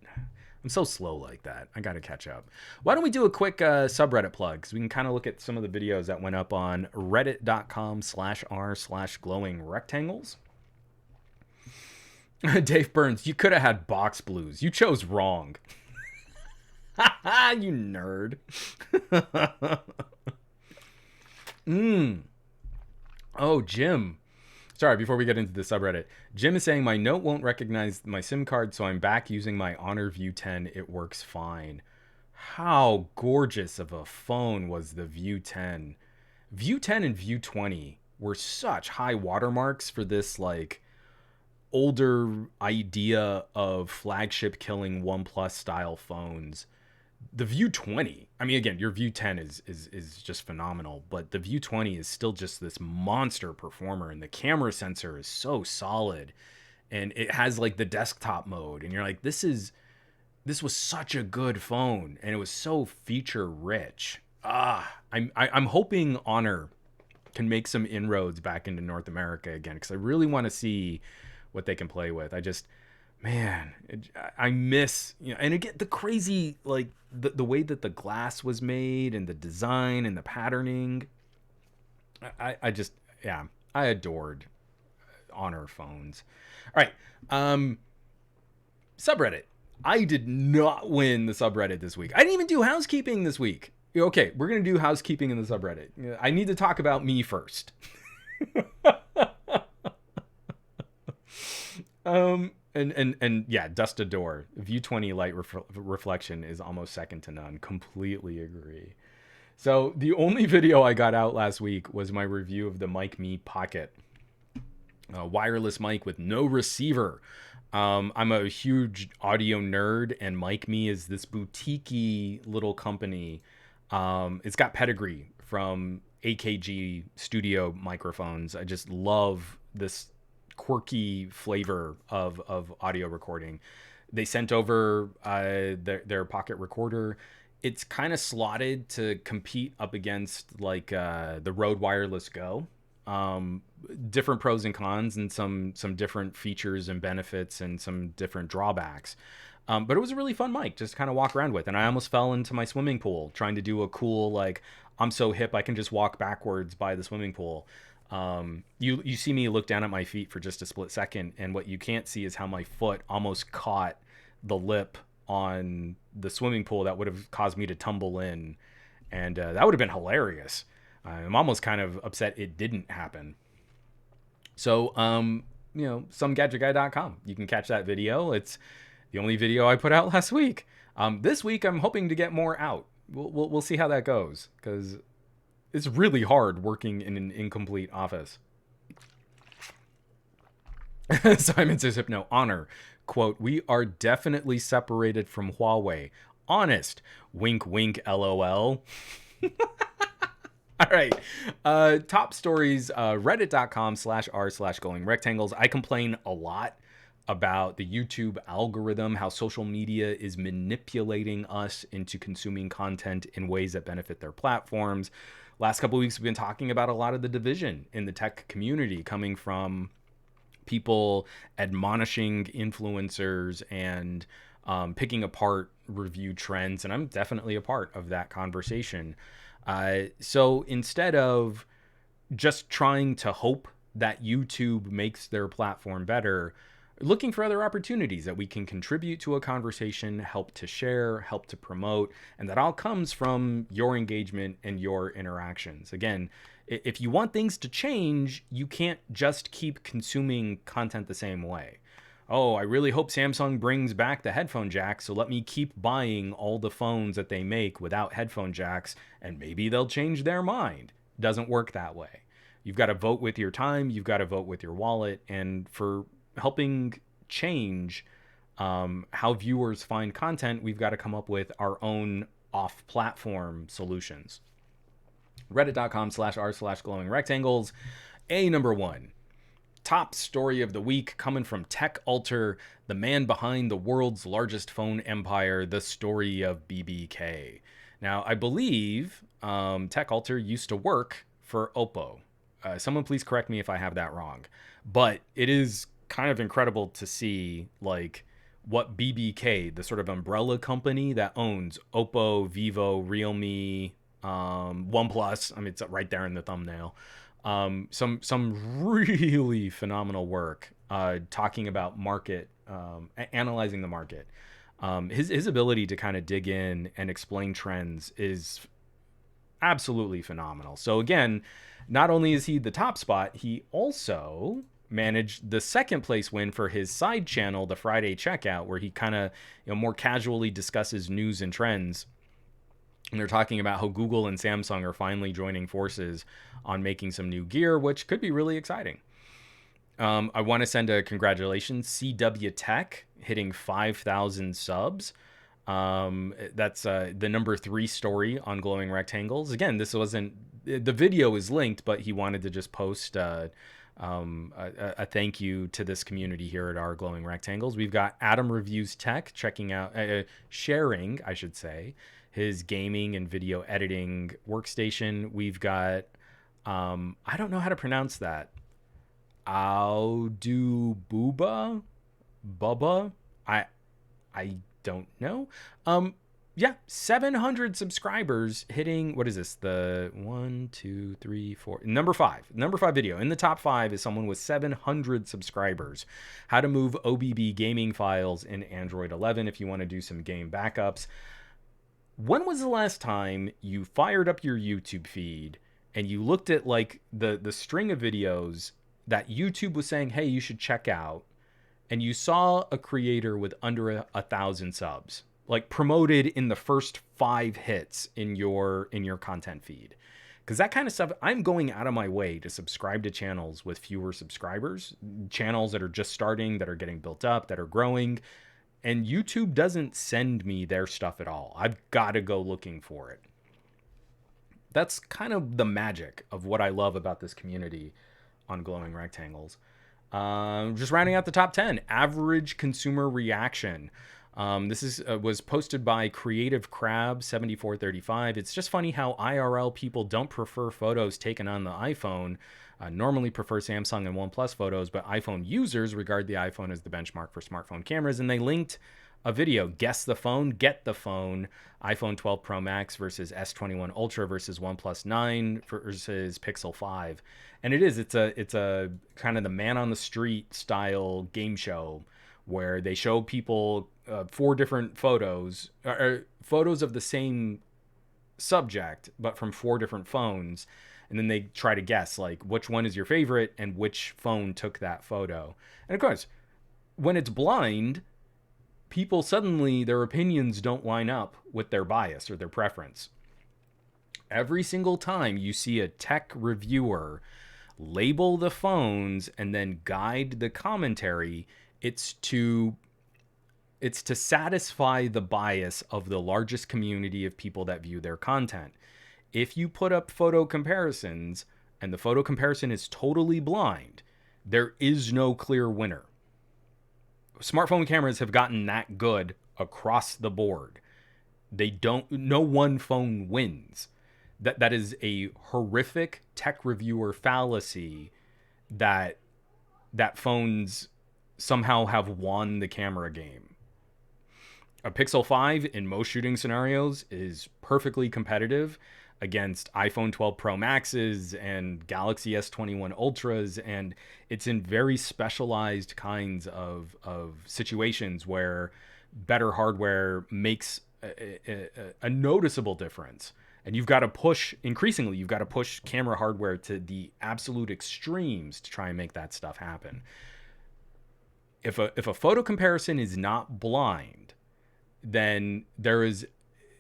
slow like that. I gotta catch up. Why don't we do a quick subreddit plug? So we can kind of look at some of the videos that went up on reddit.com/r/glowing rectangles. Dave Burns, you could have had box blues. You chose wrong. You nerd. Oh, Jim. Sorry, before we get into the subreddit. Jim is saying my note won't recognize my SIM card, so I'm back using my Honor View 10. It works fine. How gorgeous of a phone was the View 10. View 10 and View 20 were such high watermarks for this like older idea of flagship killing OnePlus style phones. The View 20, I mean, again, your View 10 is just phenomenal, but the View 20 is still just this monster performer, and the camera sensor is so solid, and it has like the desktop mode, and you're like, this was such a good phone, and it was so feature rich. I'm hoping Honor can make some inroads back into North America again, because I really want to see what they can play with. I miss, and again, the crazy, like the way that the glass was made and the design and the patterning. I adored Honor phones. All right. Subreddit. I did not win the subreddit this week. I didn't even do housekeeping this week. Okay, we're going to do housekeeping in the subreddit. I need to talk about me first. And yeah, Dust Adore. View 20 light reflection is almost second to none. Completely agree. So the only video I got out last week was my review of the Mic Me Pocket. A wireless mic with no receiver. I'm a huge audio nerd, and Mic Me is this boutique-y little company. It's got pedigree from AKG studio microphones. I just love this quirky flavor of audio recording. They sent over their pocket recorder. It's kind of slotted to compete up against like the Rode Wireless Go. Different pros and cons, and some different features and benefits, and some different drawbacks. But it was a really fun mic just kind of walk around with. And I almost fell into my swimming pool trying to do a cool, like, I'm so hip I can just walk backwards by the swimming pool. You see me look down at my feet for just a split second, and what you can't see is how my foot almost caught the lip on the swimming pool that would have caused me to tumble in, and that would have been hilarious. I'm almost kind of upset it didn't happen. So SomeGadgetGuy.com, you can catch that video. It's the only video I put out last week. This week I'm hoping to get more out. We'll see how that goes, because it's really hard working in an incomplete office. Simon says, Hypno, Honor, quote, we are definitely separated from Huawei. Honest. Wink, wink, LOL. All right. Top stories, reddit.com/r/going rectangles. I complain a lot about the YouTube algorithm, how social media is manipulating us into consuming content in ways that benefit their platforms. Last couple of weeks, we've been talking about a lot of the division in the tech community coming from people admonishing influencers and picking apart review trends. And I'm definitely a part of that conversation. So instead of just trying to hope that YouTube makes their platform better, looking for other opportunities that we can contribute to a conversation, help to share, help to promote, and that all comes from your engagement and your interactions. Again, if you want things to change, you can't just keep consuming content the same way. Oh, I really hope Samsung brings back the headphone jack, so let me keep buying all the phones that they make without headphone jacks, and maybe they'll change their mind. Doesn't work that way. You've got to vote with your time, you've got to vote with your wallet, and for helping change how viewers find content, we've got to come up with our own off-platform solutions. Reddit.com/r/glowing rectangles. Number 1. Top story of the week coming from TechAlter, the man behind the world's largest phone empire, the story of BBK. Now, I believe TechAlter used to work for Oppo. Someone please correct me if I have that wrong. But it is kind of incredible to see like what BBK, the sort of umbrella company that owns Oppo, Vivo, Realme, OnePlus. I mean, it's right there in the thumbnail. Some really phenomenal work talking about market, analyzing the market. His ability to kind of dig in and explain trends is absolutely phenomenal. So again, not only is he the top spot, he also managed the second place win for his side channel, the Friday Checkout, where he kind of more casually discusses news and trends. And they're talking about how Google and Samsung are finally joining forces on making some new gear, which could be really exciting. I want to send a congratulations, CW Tech, hitting 5,000 subs. That's the number 3 story on Glowing Rectangles. Again, this wasn't, the video is linked, but he wanted to just post a thank you to this community here at our Glowing Rectangles. We've got Adam Reviews Tech checking out, sharing, I should say, his gaming and video editing workstation. We've got, I don't know how to pronounce that. Bubba? I don't know. Yeah, 700 subscribers hitting, what is this? The 1, 2, 3, 4, number 5 video. In the top 5 is someone with 700 subscribers. How to move OBB gaming files in Android 11 if you want to do some game backups. When was the last time you fired up your YouTube feed and you looked at like the string of videos that YouTube was saying, hey, you should check out, and you saw a creator with under 1,000 subs, like promoted in the first 5 hits in your content feed? Because that kind of stuff, I'm going out of my way to subscribe to channels with fewer subscribers, channels that are just starting, that are getting built up, that are growing. And YouTube doesn't send me their stuff at all. I've got to go looking for it. That's kind of the magic of what I love about this community on Glowing Rectangles. Just rounding out the top 10, average consumer reaction. This was posted by Creative Crab 7435. It's just funny how IRL people don't prefer photos taken on the iPhone. Normally prefer Samsung and OnePlus photos, but iPhone users regard the iPhone as the benchmark for smartphone cameras. And they linked a video, guess the phone, get the phone, iPhone 12 Pro Max versus S21 Ultra versus OnePlus 9 versus Pixel 5. And it's a kind of the man on the street style game show where they show people 4 different photos, or photos of the same subject, but from 4 different phones. And then they try to guess like which one is your favorite and which phone took that photo. And of course, when it's blind, people suddenly, their opinions don't line up with their bias or their preference. Every single time you see a tech reviewer label the phones and then guide the commentary, it's to satisfy the bias of the largest community of people that view their content. If you put up photo comparisons and the photo comparison is totally blind, there is no clear winner. Smartphone cameras have gotten that good across the board. No one phone wins. That is a horrific tech reviewer fallacy that phones somehow have won the camera game. A Pixel 5 in most shooting scenarios is perfectly competitive. against iPhone 12 Pro Maxes and Galaxy S21 Ultras, and it's in very specialized kinds of situations where better hardware makes a noticeable difference. And you've got to push, increasingly, you've got to push camera hardware to the absolute extremes to try and make that stuff happen. If a photo comparison is not blind, then there is,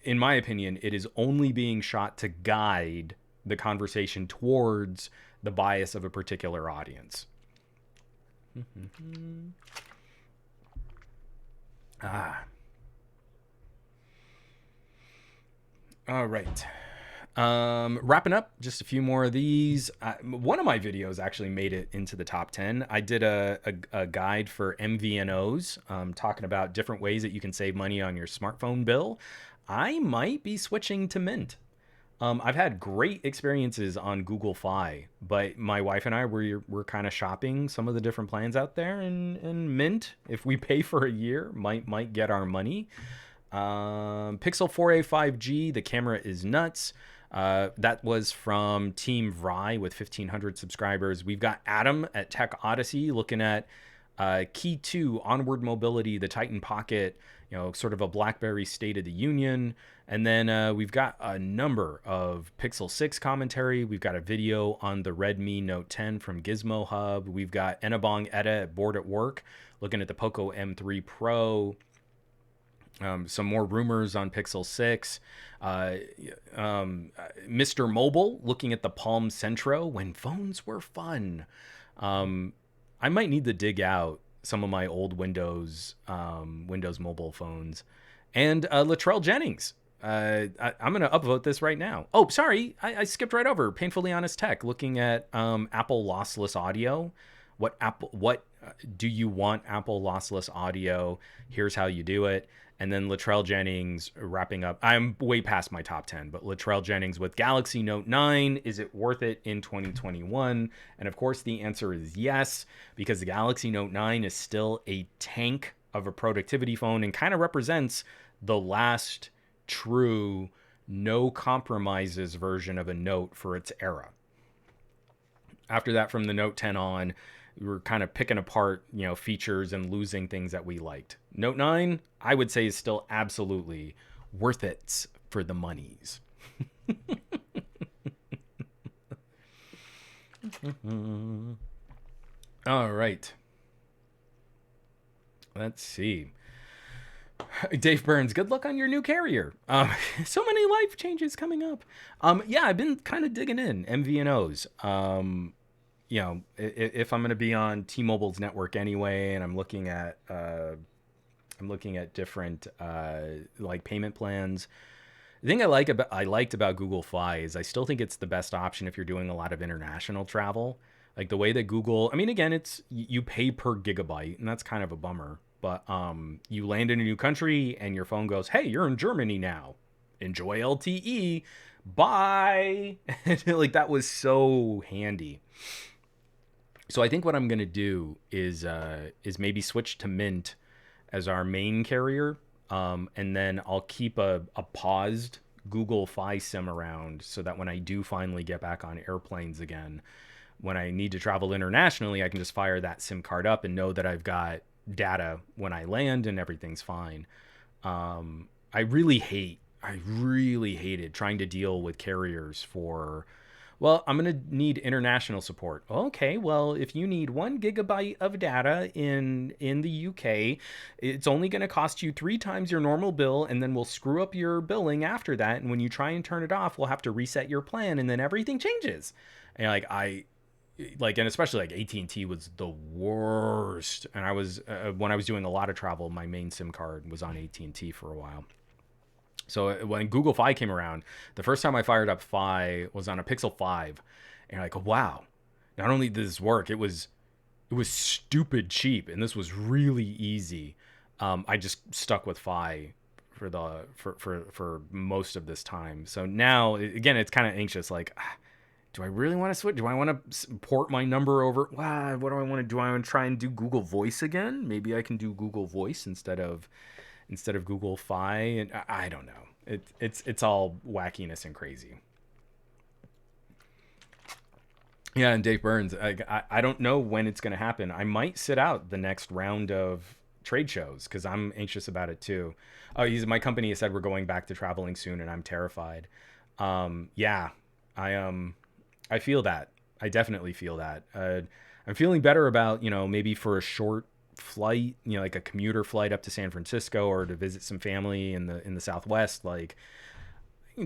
in my opinion, it is only being shot to guide the conversation towards the bias of a particular audience. All right. Wrapping up, just a few more of these. One of my videos actually made it into the top 10. I did a guide for MVNOs, talking about different ways that you can save money on your smartphone bill. I might be switching to Mint. I've had great experiences on Google Fi, but my wife and I we're kind of shopping some of the different plans out there, and Mint, if we pay for a year, might get our money. Pixel 4a 5G, the camera is nuts. That was from Team Vry with 1,500 subscribers. We've got Adam at Tech Odyssey looking at Key 2, Onward Mobility, the Titan Pocket, sort of a BlackBerry State of the Union. And then we've got a number of Pixel 6 commentary. We've got a video on the Redmi Note 10 from Gizmo Hub. We've got Enabong Etta at Bored at Work looking at the Poco M3 Pro. Some more rumors on Pixel 6. Mr. Mobile looking at the Palm Centro when phones were fun. I might need to dig out some of my old Windows mobile phones. And Latrell Jennings. I'm going to upvote this right now. Oh, sorry. I skipped right over Painfully Honest Tech looking at Apple lossless audio. What do you want Apple lossless audio? Here's how you do it. And then Latrell Jennings wrapping up. I'm way past my top 10, but Latrell Jennings with Galaxy Note 9. Is it worth it in 2021? And of course, the answer is yes, because the Galaxy Note 9 is still a tank of a productivity phone and kind of represents the last true no compromises version of a Note for its era. After that, from the Note 10 on, we were kind of picking apart, features and losing things that we liked. Note 9, I would say, is still absolutely worth it for the monies. All right. Let's see. Dave Burns, good luck on your new carrier. So many life changes coming up. Yeah, I've been kind of digging in MVNOs. If I'm going to be on T-Mobile's network anyway, and I'm looking at different like payment plans. The thing I liked about Google Fi is I still think it's the best option if you're doing a lot of international travel. Like the way that Google, I mean, again, it's you pay per gigabyte, and that's kind of a bummer. But you land in a new country, and your phone goes, "Hey, you're in Germany now. Enjoy LTE. Bye." Like that was so handy. So I think what I'm going to do is maybe switch to Mint as our main carrier, and then I'll keep a paused Google Fi SIM around so that when I do finally get back on airplanes again, when I need to travel internationally, I can just fire that SIM card up and know that I've got data when I land and everything's fine. I really hated trying to deal with carriers for... Well, I'm going to need international support. Okay, well, if you need 1 gigabyte of data in the UK, it's only going to cost you 3 times your normal bill, and then we'll screw up your billing after that. And when you try and turn it off, we'll have to reset your plan, and then everything changes. And and especially like AT&T was the worst. And I was when I was doing a lot of travel, my main SIM card was on AT&T for a while. So when Google Fi came around, the first time I fired up Fi was on a Pixel 5. And like, wow, not only did this work, it was stupid cheap. And this was really easy. I just stuck with Fi for most of this time. So now, again, it's kind of anxious. Like, do I really want to switch? Do I want to port my number over? What do I want to do? I want to try and do Google Voice again? Maybe I can do Google Voice instead of Google Fi, and I don't know. It's all wackiness and crazy. Yeah, and Dave Burns, I don't know when it's going to happen. I might sit out the next round of trade shows because I'm anxious about it too. Oh, my company has said we're going back to traveling soon, and I'm terrified. Yeah, I I feel that. I definitely feel that. I'm feeling better about maybe for a short flight, like a commuter flight up to San Francisco or to visit some family in the Southwest. Like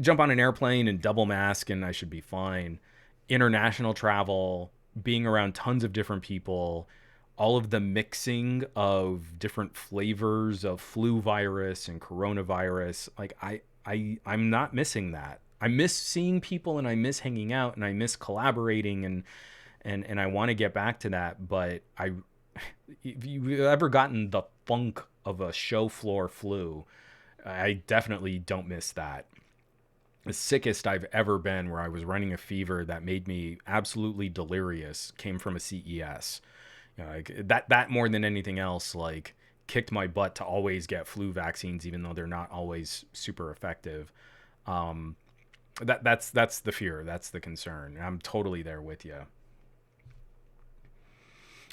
jump on an airplane and double mask and I should be fine. International travel, being around tons of different people, all of the mixing of different flavors of flu virus and coronavirus, like I'm not missing that. I miss seeing people and I miss hanging out and I miss collaborating and I want to get back to that, but I if you've ever gotten the funk of a show floor flu, I definitely don't miss that. The sickest I've ever been, where I was running a fever that made me absolutely delirious, came from a CES. Like that more than anything else, like kicked my butt to always get flu vaccines, even though they're not always super effective. Um, that's the fear, that's the concern. I'm totally there with you.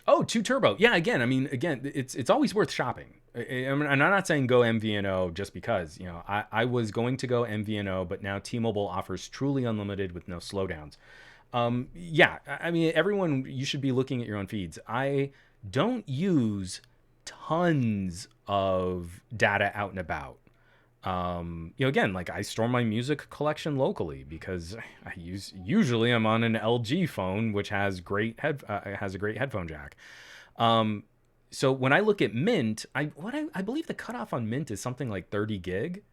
Oh, two turbo. Yeah, again, I mean, again, it's always worth shopping. Mean, I'm not saying go MVNO just because, I was going to go MVNO, but now T-Mobile offers truly unlimited with no slowdowns. Yeah, I mean, everyone, you should be looking at your own feeds. I don't use tons of data out and about. Again, like I store my music collection locally because usually I'm on an LG phone, which has has a great headphone jack. Um, so when I look at Mint, I believe the cutoff on Mint is something like 30 gig.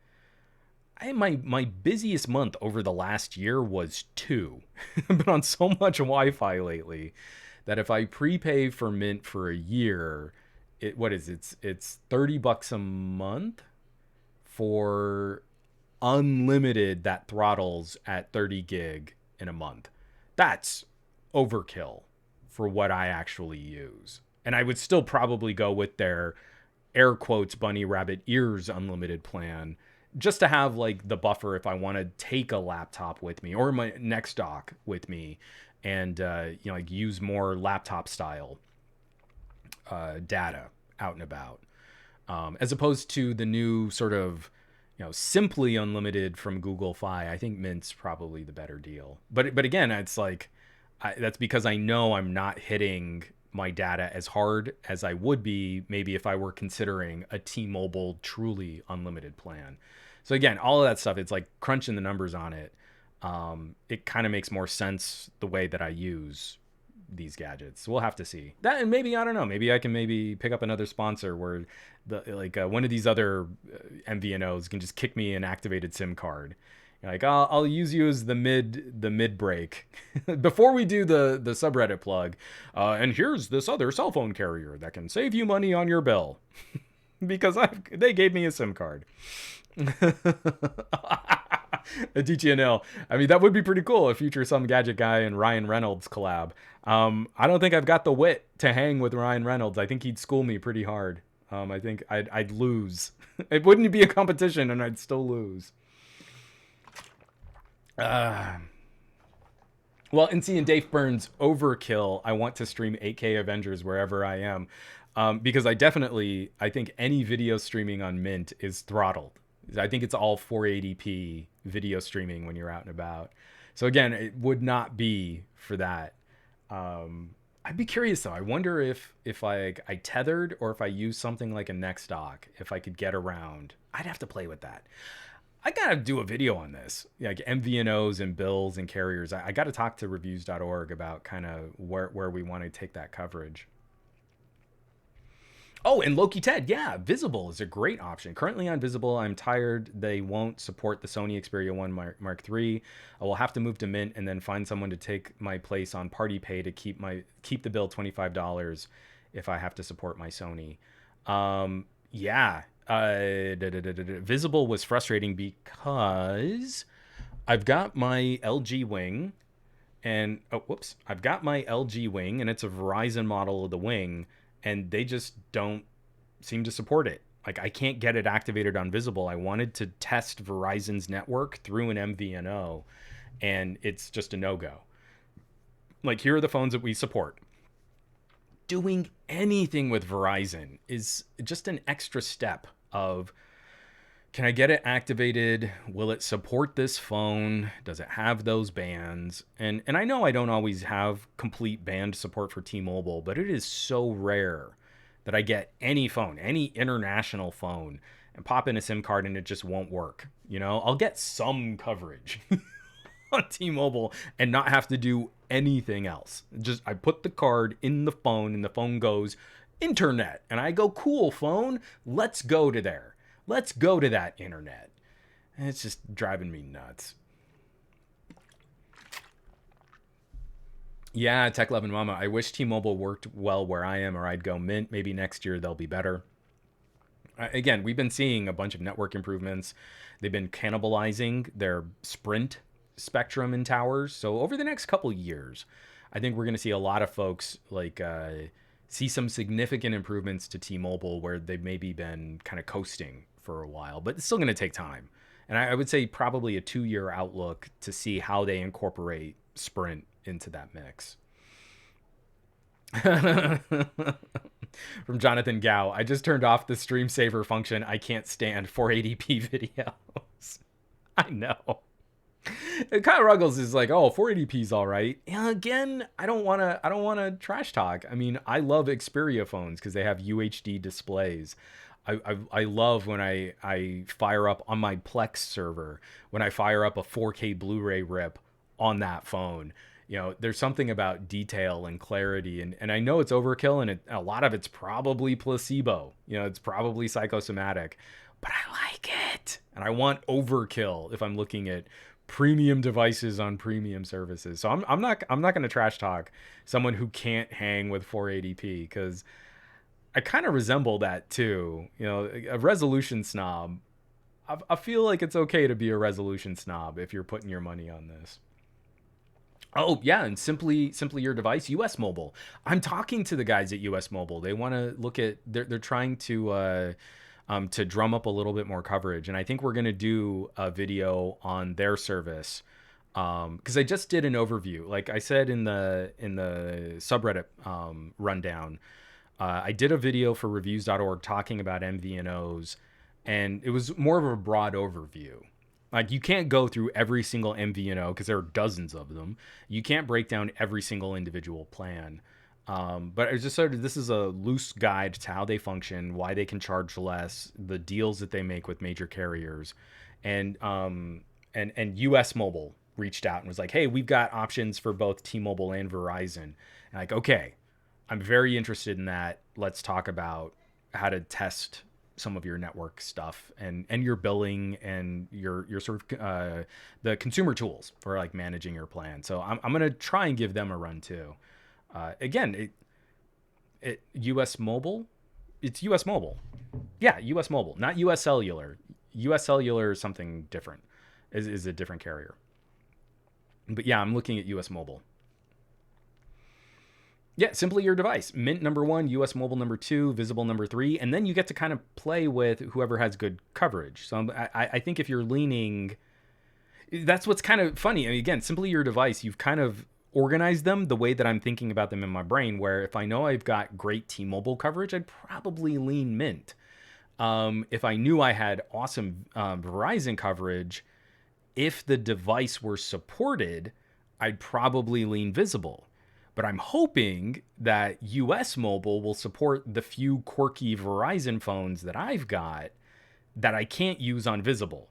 My busiest month over the last year was two. I've been on so much Wi-Fi lately that if I prepay for Mint for a year, it's $30 a month for unlimited that throttles at 30 gig in a month. That's overkill for what I actually use. And I would still probably go with their air quotes bunny rabbit ears unlimited plan just to have like the buffer if I want to take a laptop with me or my next dock with me and like use more laptop style data out and about, as opposed to the new sort of simply unlimited from Google Fi. I think Mint's probably the better deal. But again, it's like that's because I know I'm not hitting my data as hard as I would be maybe if I were considering a T-Mobile truly unlimited plan. So again, all of that stuff, it's like crunching the numbers on it. It kind of makes more sense the way that I use these gadgets. We'll have to see that, and maybe I don't know. Maybe I can pick up another sponsor where one of these other MVNOs can just kick me an activated SIM card. Like I'll use you as the mid break before we do the subreddit plug. And here's this other cell phone carrier that can save you money on your bill because they gave me a SIM card. A DTNL. I mean, that would be pretty cool. A future Some Gadget Guy and Ryan Reynolds collab. I don't think I've got the wit to hang with Ryan Reynolds. I think he'd school me pretty hard. I think I'd lose. It wouldn't be a competition, and I'd still lose. Well, and seeing Dave Burns overkill, I want to stream 8K Avengers wherever I am, because I think any video streaming on Mint is throttled. I think it's all 480p video streaming when you're out and about. So again, it would not be for that. I'd be curious though. I wonder if I tethered or if I use something like a Next Dock, if I could get around. I'd have to play with that. I gotta do a video on this, like MVNOs and bills and carriers. I gotta talk to reviews.org about kind of where we want to take that coverage. Oh, and Loki Ted, yeah, Visible is a great option. Currently on Visible, I'm tired they won't support the Sony Xperia 1 Mark III. I will have to move to Mint and then find someone to take my place on Party Pay to keep the bill $25 if I have to support my Sony. Yeah, Visible was frustrating because I've got my LG Wing I've got my LG Wing and it's a Verizon model of the Wing and they just don't seem to support it. Like I can't get it activated on Visible. I wanted to test Verizon's network through an MVNO and it's just a no-go. Like, here are the phones that we support. Doing anything with Verizon is just an extra step of, can I get it activated? Will it support this phone? Does it have those bands? And I know I don't always have complete band support for T-Mobile, but it is so rare that I get any phone, any international phone, and pop in a SIM card and it just won't work. You know, I'll get some coverage on T-Mobile and not have to do anything else. Just I put the card in the phone and the phone goes internet, and I go, cool phone, let's go to there. Let's go to that internet. And it's just driving me nuts. Yeah, Tech Love and Mama. I wish T-Mobile worked well where I am, or I'd go Mint. Maybe next year they'll be better. Again, we've been seeing a bunch of network improvements. They've been cannibalizing their Sprint spectrum in towers. So over the next couple years, I think we're going to see a lot of folks like see some significant improvements to T-Mobile where they've maybe been kind of coasting for a while, but it's still going to take time. And I would say probably a 2-year outlook to see how they incorporate Sprint into that mix. From Jonathan Gao, I just turned off the stream saver function. I can't stand 480p videos. I know. Kyle Ruggles is like, oh, 480p is all right. And again, I don't want to trash talk. I mean, I love Xperia phones because they have UHD displays. I love when I fire up on my Plex server, when I fire up a 4K Blu-ray rip on that phone. You know, there's something about detail and clarity, and I know it's overkill, and a lot of it's probably placebo. You know, it's probably psychosomatic, but I like it, and I want overkill if I'm looking at premium devices on premium services. So I'm not going to trash talk someone who can't hang with 480p, because I kind of resemble that too. You know, a resolution snob. I feel like it's okay to be a resolution snob if you're putting your money on this. Oh yeah, and simply your device, US Mobile. I'm talking to the guys at US Mobile. They want to look at they're trying to drum up a little bit more coverage, and I think we're gonna do a video on their service because I just did an overview. Like I said in the subreddit rundown, I did a video for reviews.org talking about MVNOs, and it was more of a broad overview. Like, you can't go through every single MVNO because there are dozens of them. You can't break down every single individual plan. But I just sort of, this is a loose guide to how they function, why they can charge less, the deals that they make with major carriers. And US Mobile reached out and was like, hey, we've got options for both T-Mobile and Verizon. And like, okay, I'm very interested in that. Let's talk about how to test some of your network stuff and your billing and your sort of the consumer tools for like managing your plan. So I'm going to try and give them a run too. Again, it US Mobile, it's US Mobile. Yeah, US Mobile, not US Cellular. US Cellular is something different, is a different carrier. But yeah, I'm looking at US Mobile. Yeah, simply your device. Mint number 1, US Mobile number 2, Visible number 3, and then you get to kind of play with whoever has good coverage. So I think if you're leaning, that's what's kind of funny. I mean, again, simply your device, you've kind of organized them the way that I'm thinking about them in my brain, where if I know I've got great T-Mobile coverage, I'd probably lean Mint. If I knew I had awesome Verizon coverage, if the device were supported, I'd probably lean Visible. But I'm hoping that US Mobile will support the few quirky Verizon phones that I've got that I can't use on Visible.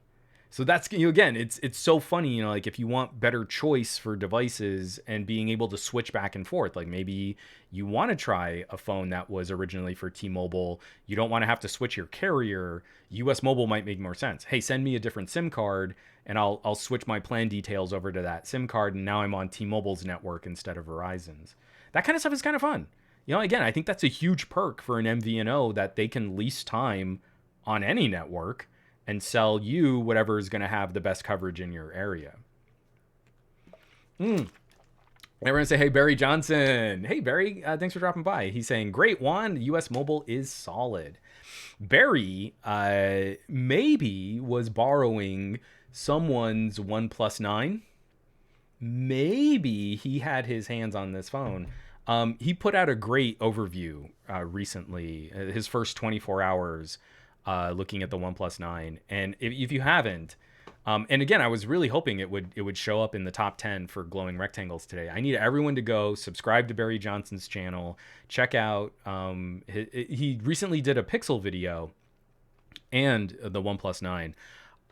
So that's, you know, again, it's so funny, you know, like if you want better choice for devices and being able to switch back and forth, like maybe you want to try a phone that was originally for T-Mobile, you don't want to have to switch your carrier, US Mobile might make more sense. Hey, send me a different SIM card and I'll switch my plan details over to that SIM card, and now I'm on T-Mobile's network instead of Verizon's. That kind of stuff is kind of fun. You know, again, I think that's a huge perk for an MVNO, that they can lease time on any network and sell you whatever is going to have the best coverage in your area. Everyone say, hey, Barry Johnson. Hey, Barry, thanks for dropping by. He's saying, great, Juan, US Mobile is solid. Barry maybe was borrowing someone's OnePlus 9 maybe he had his hands on this phone. He put out a great overview recently, his first 24 hours looking at the OnePlus 9. And if you haven't, and again, I was really hoping it would show up in the top 10 for glowing rectangles today. I need everyone to go subscribe to Barry Johnson's channel, check out. He recently did a Pixel video and the OnePlus 9.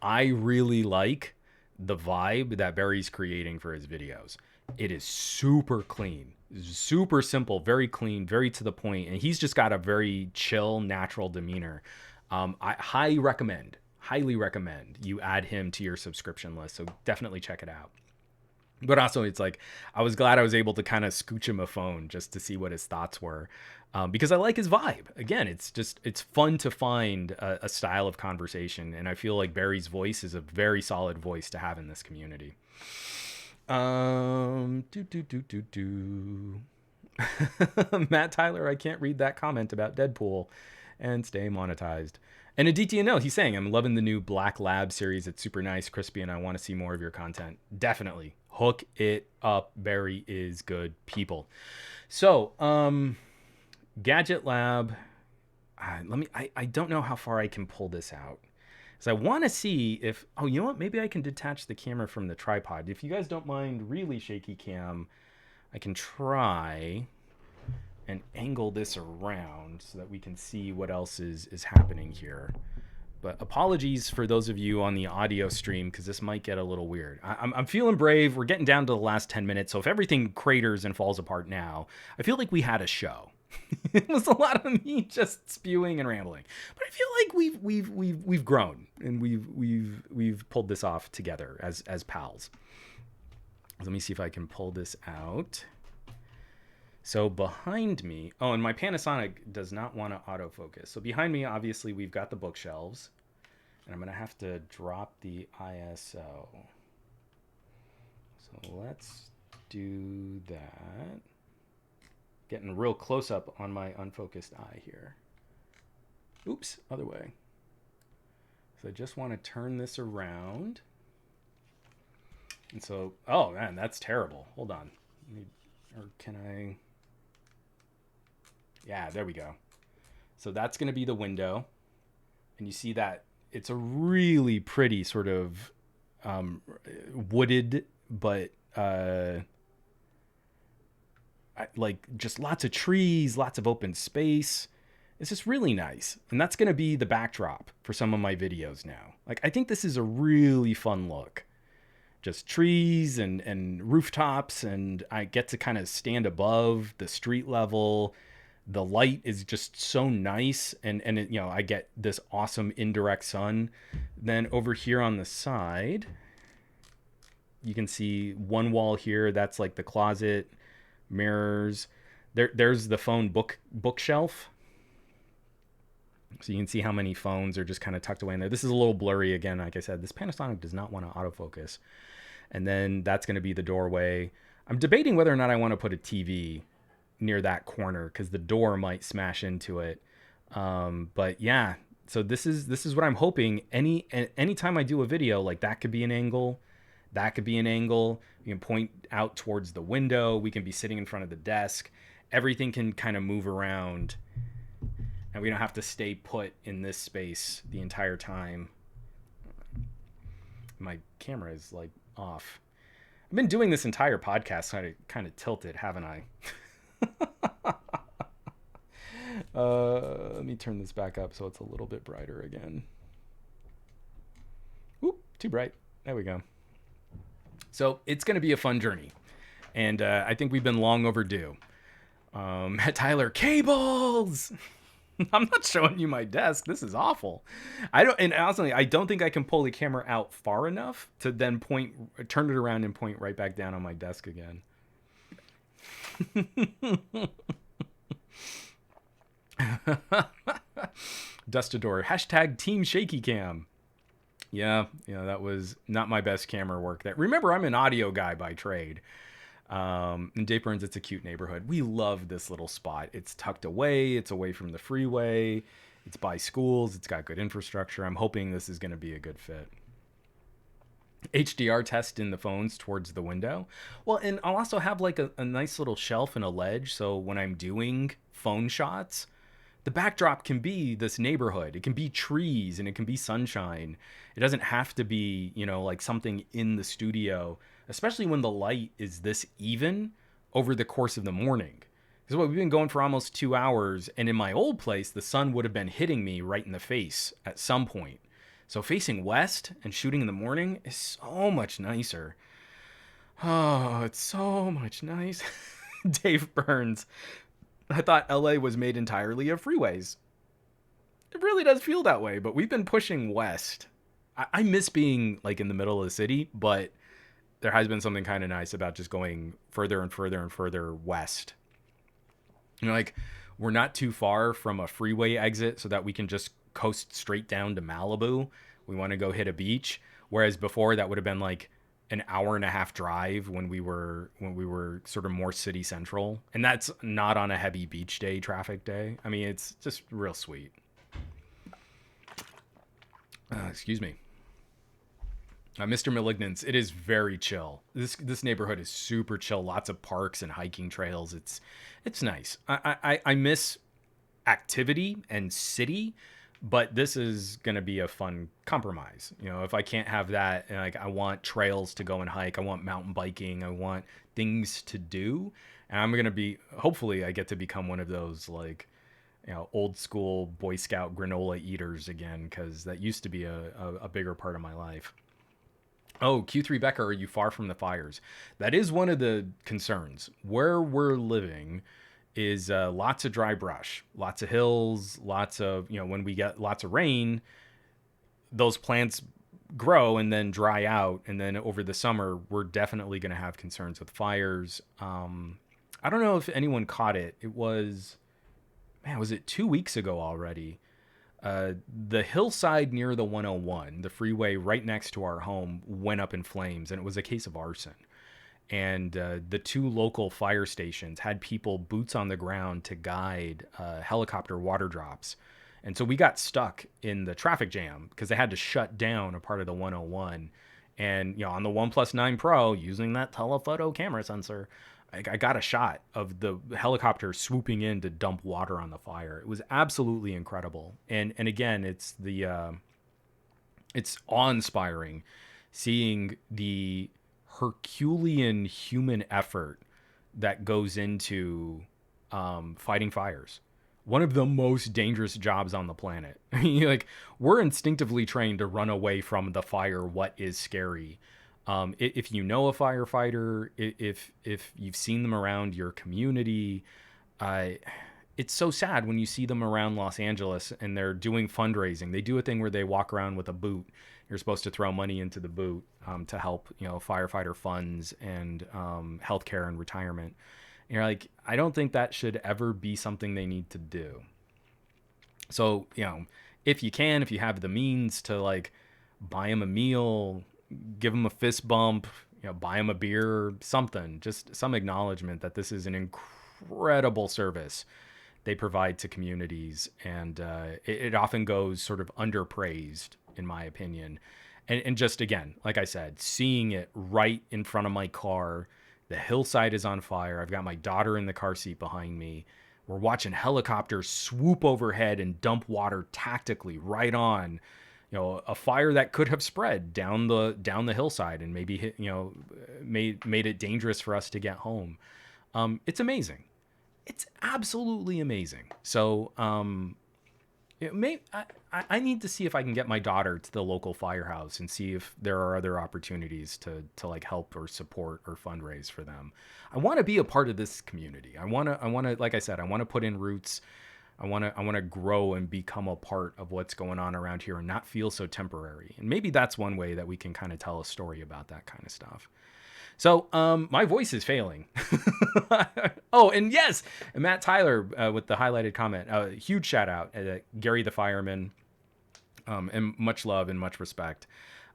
I really like the vibe that Barry's creating for his videos. It is super clean, super simple, very clean, very to the point, and he's just got a very chill, natural demeanor. I highly recommend you add him to your subscription list, so definitely check it out. But also, it's like, I was glad I was able to kind of scooch him a phone just to see what his thoughts were, because I like his vibe. Again, it's fun to find a style of conversation, and I feel like Barry's voice is a very solid voice to have in this community. Matt Tyler, I can't read that comment about Deadpool and stay monetized. And Aditya, no, he's saying, I'm loving the new Black Lab series. It's super nice, crispy, and I want to see more of your content. Definitely. Hook it up. Barry is good people. So, GadgetLab. I don't know how far I can pull this out. So I want to see if, oh, you know what? Maybe I can detach the camera from the tripod. If you guys don't mind really shaky cam, I can try and angle this around so that we can see what else is happening here. But apologies for those of you on the audio stream, because this might get a little weird. I'm feeling brave. We're getting down to the last 10 minutes. So if everything craters and falls apart now, I feel like we had a show. It was a lot of me just spewing and rambling, but I feel like we've grown and we've pulled this off together as pals. Let me see if I can pull this out. So behind me, oh, and my Panasonic does not want to autofocus. So behind me, obviously, we've got the bookshelves, and I'm going to have to drop the ISO. So let's do that. Getting real close up on my unfocused eye here. Oops, other way. So I just want to turn this around. And so, oh man, that's terrible. Hold on. Or can I? Yeah, there we go. So that's going to be the window. And you see that it's a really pretty sort of wooded, but like just lots of trees, lots of open space. It's just really nice. And that's going to be the backdrop for some of my videos now. Like, I think this is a really fun look. Just trees and rooftops, and I get to kind of stand above the street level. The light is just so nice, and it, you know, I get this awesome indirect sun. Then over here on the side, you can see one wall here. That's like the closet, mirrors. There's the phone bookshelf. So you can see how many phones are just kind of tucked away in there. This is a little blurry again. Like I said, this Panasonic does not want to autofocus. And then that's going to be the doorway. I'm debating whether or not I want to put a TV near that corner because the door might smash into it. But yeah, so this is what I'm hoping. Anytime I do a video, like that could be an angle. That could be an angle. You can point out towards the window. We can be sitting in front of the desk. Everything can kind of move around. And we don't have to stay put in this space the entire time. My camera is like off. I've been doing this entire podcast kind of tilted, haven't I? Let me turn this back up so it's a little bit brighter again. Oop, too bright. There we go. So it's going to be a fun journey. And I think we've been long overdue. Tyler, cables! I'm not showing you my desk. This is awful. And honestly, I don't think I can pull the camera out far enough to then turn it around and point right back down on my desk again. Dustador, hashtag Team Shaky Cam. Yeah, that was not my best camera work. Remember, I'm an audio guy by trade. In Dave Burns, it's a cute neighborhood. We love this little spot. It's tucked away. It's away from the freeway. It's by schools. It's got good infrastructure. I'm hoping this is going to be a good fit. HDR test in the phones towards the window. Well, and I'll also have like a nice little shelf and a ledge. So when I'm doing phone shots, the backdrop can be this neighborhood. It can be trees and it can be sunshine. It doesn't have to be, like something in the studio, especially when the light is this even over the course of the morning. Because what we've been going for almost 2 hours, and in my old place, the sun would have been hitting me right in the face at some point. So facing west and shooting in the morning is so much nicer. Oh, it's so much nice. Dave Burns. I thought LA was made entirely of freeways. It really does feel that way, but we've been pushing west. I miss being like in the middle of the city, but there has been something kind of nice about just going further and further and further west. Like we're not too far from a freeway exit so that we can just coast straight down to Malibu. We want to go hit a beach. Whereas before that would have been like an hour and a half drive when we were sort of more city central. And that's not on a heavy beach day, traffic day. I mean, it's just real sweet. Excuse me. Mr. Malignance, it is very chill. This neighborhood is super chill. Lots of parks and hiking trails. It's nice. I miss activity and city, but this is gonna be a fun compromise. If I can't have that, like I want trails to go and hike. I want mountain biking. I want things to do, and I'm gonna be. Hopefully, I get to become one of those like, old school Boy Scout granola eaters again, because that used to be a bigger part of my life. Oh, Q3 Becca, are you far from the fires? That is one of the concerns. Where we're living is lots of dry brush, lots of hills, lots of, when we get lots of rain, those plants grow and then dry out. And then over the summer, we're definitely going to have concerns with fires. I don't know if anyone caught it. It was, was it 2 weeks ago already? The hillside near the 101, the freeway right next to our home, went up in flames, and it was a case of arson. And the two local fire stations had people boots on the ground to guide helicopter water drops. And so we got stuck in the traffic jam because they had to shut down a part of the 101. And, on the OnePlus 9 Pro, using that telephoto camera sensor, I got a shot of the helicopter swooping in to dump water on the fire. It was absolutely incredible. And again, it's awe-inspiring seeing the Herculean human effort that goes into fighting fires. One of the most dangerous jobs on the planet. Like, we're instinctively trained to run away from the fire. What is scary? If you know a firefighter, if you've seen them around your community, it's so sad when you see them around Los Angeles and they're doing fundraising. They do a thing where they walk around with a boot. You're supposed to throw money into the boot to help, firefighter funds and healthcare and retirement. And you're like, I don't think that should ever be something they need to do. So, if you have the means to like buy them a meal, give them a fist bump, buy them a beer, something, just some acknowledgement that this is an incredible service they provide to communities. And it often goes sort of underpraised, in my opinion. And just, again, like I said, seeing it right in front of my car, the hillside is on fire. I've got my daughter in the car seat behind me. We're watching helicopters swoop overhead and dump water tactically right on a fire that could have spread down the hillside and maybe hit, made it dangerous for us to get home. It's amazing. It's absolutely amazing. So I need to see if I can get my daughter to the local firehouse and see if there are other opportunities to like help or support or fundraise for them. I want to be a part of this community. I want to, like I said, I want to put in roots. I want to grow and become a part of what's going on around here and not feel so temporary. And maybe that's one way that we can kind of tell a story about that kind of stuff. So my voice is failing. Oh, and yes, Matt Tyler with the highlighted comment. Huge shout out Gary the Fireman, and much love and much respect.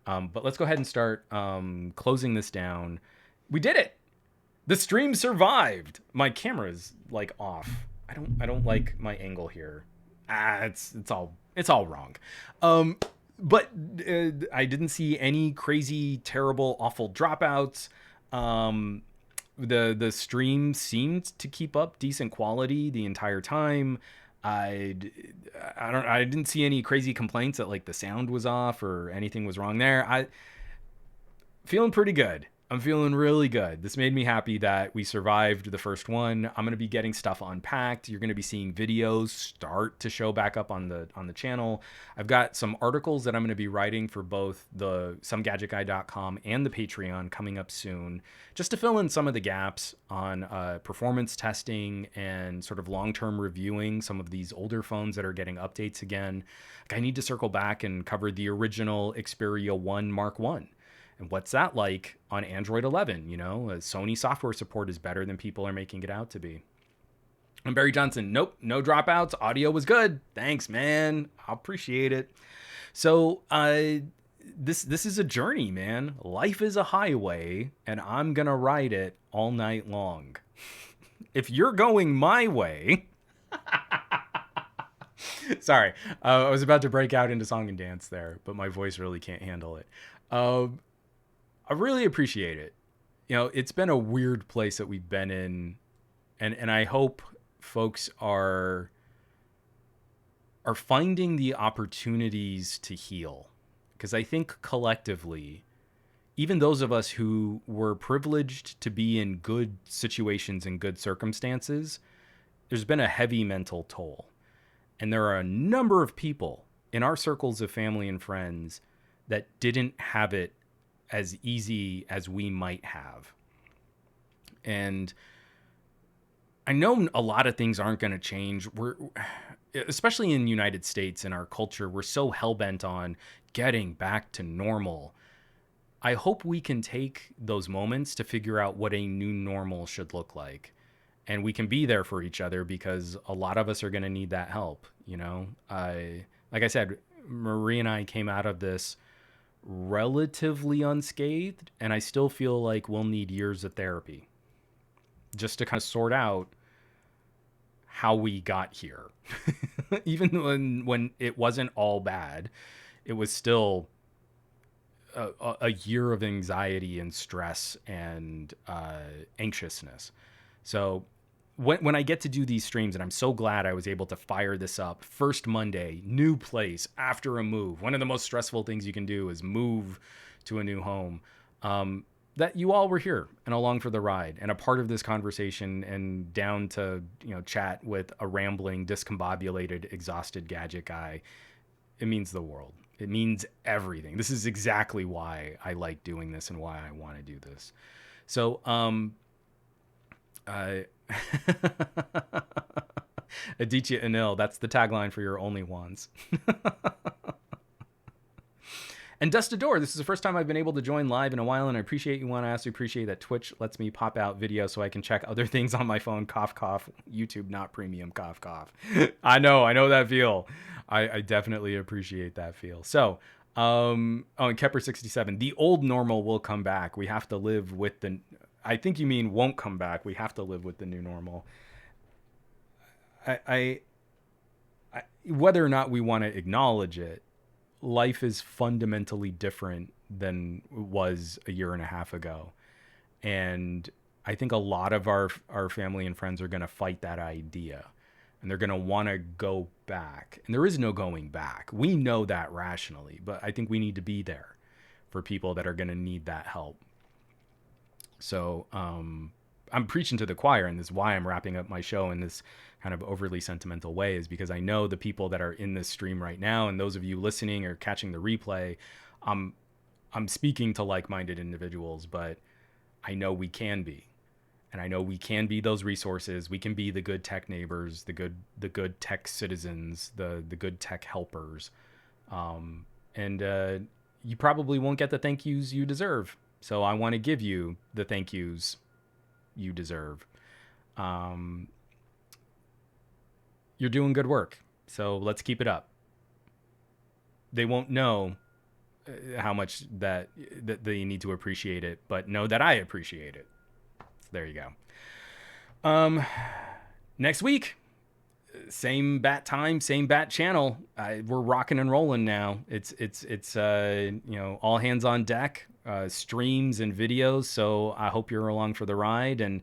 But let's go ahead and start closing this down. We did it. The stream survived. My camera is like off. I don't like my angle here. It's all wrong. but I didn't see any crazy, terrible, awful dropouts. Um, the stream seemed to keep up decent quality the entire time. I I didn't see any crazy complaints that like the sound was off or anything was wrong there. I feeling pretty good. I'm feeling really good. This made me happy that we survived the first one. I'm going to be getting stuff unpacked. You're going to be seeing videos start to show back up on the channel. I've got some articles that I'm going to be writing for both the SomeGadgetGuy.com and the Patreon coming up soon, just to fill in some of the gaps on performance testing and sort of long-term reviewing some of these older phones that are getting updates again. Like I need to circle back and cover the original Xperia 1 Mark 1. And what's that like on Android 11? You know, Sony software support is better than people are making it out to be. And Barry Johnson, nope, no dropouts. Audio was good. Thanks, man. I appreciate it. So this is a journey, man. Life is a highway, and I'm gonna ride it all night long. If you're going my way, sorry, I was about to break out into song and dance there, but my voice really can't handle it. I really appreciate it. You know, it's been a weird place that we've been in, and I hope folks are finding the opportunities to heal, because I think collectively, even those of us who were privileged to be in good situations and good circumstances, there's been a heavy mental toll. And there are a number of people in our circles of family and friends that didn't have it as easy as we might have. And I know a lot of things aren't going to change. We're, especially in the United States, in our culture, we're so hell-bent on getting back to normal. I hope we can take those moments to figure out what a new normal should look like. And we can be there for each other, because a lot of us are going to need that help. You know, like I said, Marie and I came out of this relatively unscathed, and I still feel like we'll need years of therapy just to kind of sort out how we got here. Even when it wasn't all bad, it was still a year of anxiety and stress and anxiousness. So when I get to do these streams, and I'm so glad I was able to fire this up, first Monday, new place after a move. One of the most stressful things you can do is move to a new home. That you all were here and along for the ride and a part of this conversation, and down to, you know, chat with a rambling, discombobulated, exhausted gadget guy. It means the world. It means everything. This is exactly why I like doing this and why I want to do this. So, Aditya Anil, that's the tagline for your only ones. And Dustador, this is the first time I've been able to join live in a while, and I appreciate you. Want to also appreciate that Twitch lets me pop out video so I can check other things on my phone. Cough, cough. YouTube not premium. Cough, cough. I know that feel. I definitely appreciate that feel. So, and Kepper67, the old normal will come back. We have to live with the. I think you mean won't come back. We have to live with the new normal. I whether or not we want to acknowledge it, life is fundamentally different than it was a year and a half ago. And I think a lot of our family and friends are going to fight that idea, and they're going to want to go back. And there is no going back. We know that rationally, but I think we need to be there for people that are going to need that help. So I'm preaching to the choir, and this is why I'm wrapping up my show in this kind of overly sentimental way, is because I know the people that are in this stream right now, and those of you listening or catching the replay, I'm speaking to like-minded individuals, but I know we can be. And I know we can be those resources. We can be the good tech neighbors, the good tech citizens, the good tech helpers. And you probably won't get the thank yous you deserve. So I want to give you the thank yous you deserve. You're doing good work, so let's keep it up. They won't know how much that they need to appreciate it, but know that I appreciate it. So there you go. Next week, Same bat time, same bat channel. We're rocking and rolling now. It's all hands on deck, streams and videos. So I hope you're along for the ride, and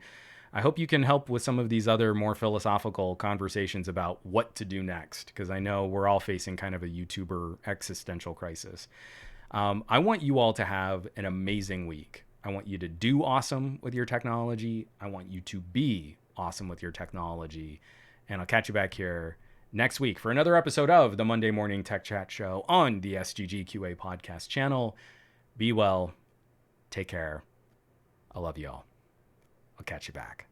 I hope you can help with some of these other more philosophical conversations about what to do next, because I know we're all facing kind of a YouTuber existential crisis. I want you all to have an amazing week. I want you to do awesome with your technology. I want you to be awesome with your technology. And I'll catch you back here next week for another episode of the Monday Morning Tech Chat Show on the SGGQA podcast channel. Be well. Take care. I love you all. I'll catch you back.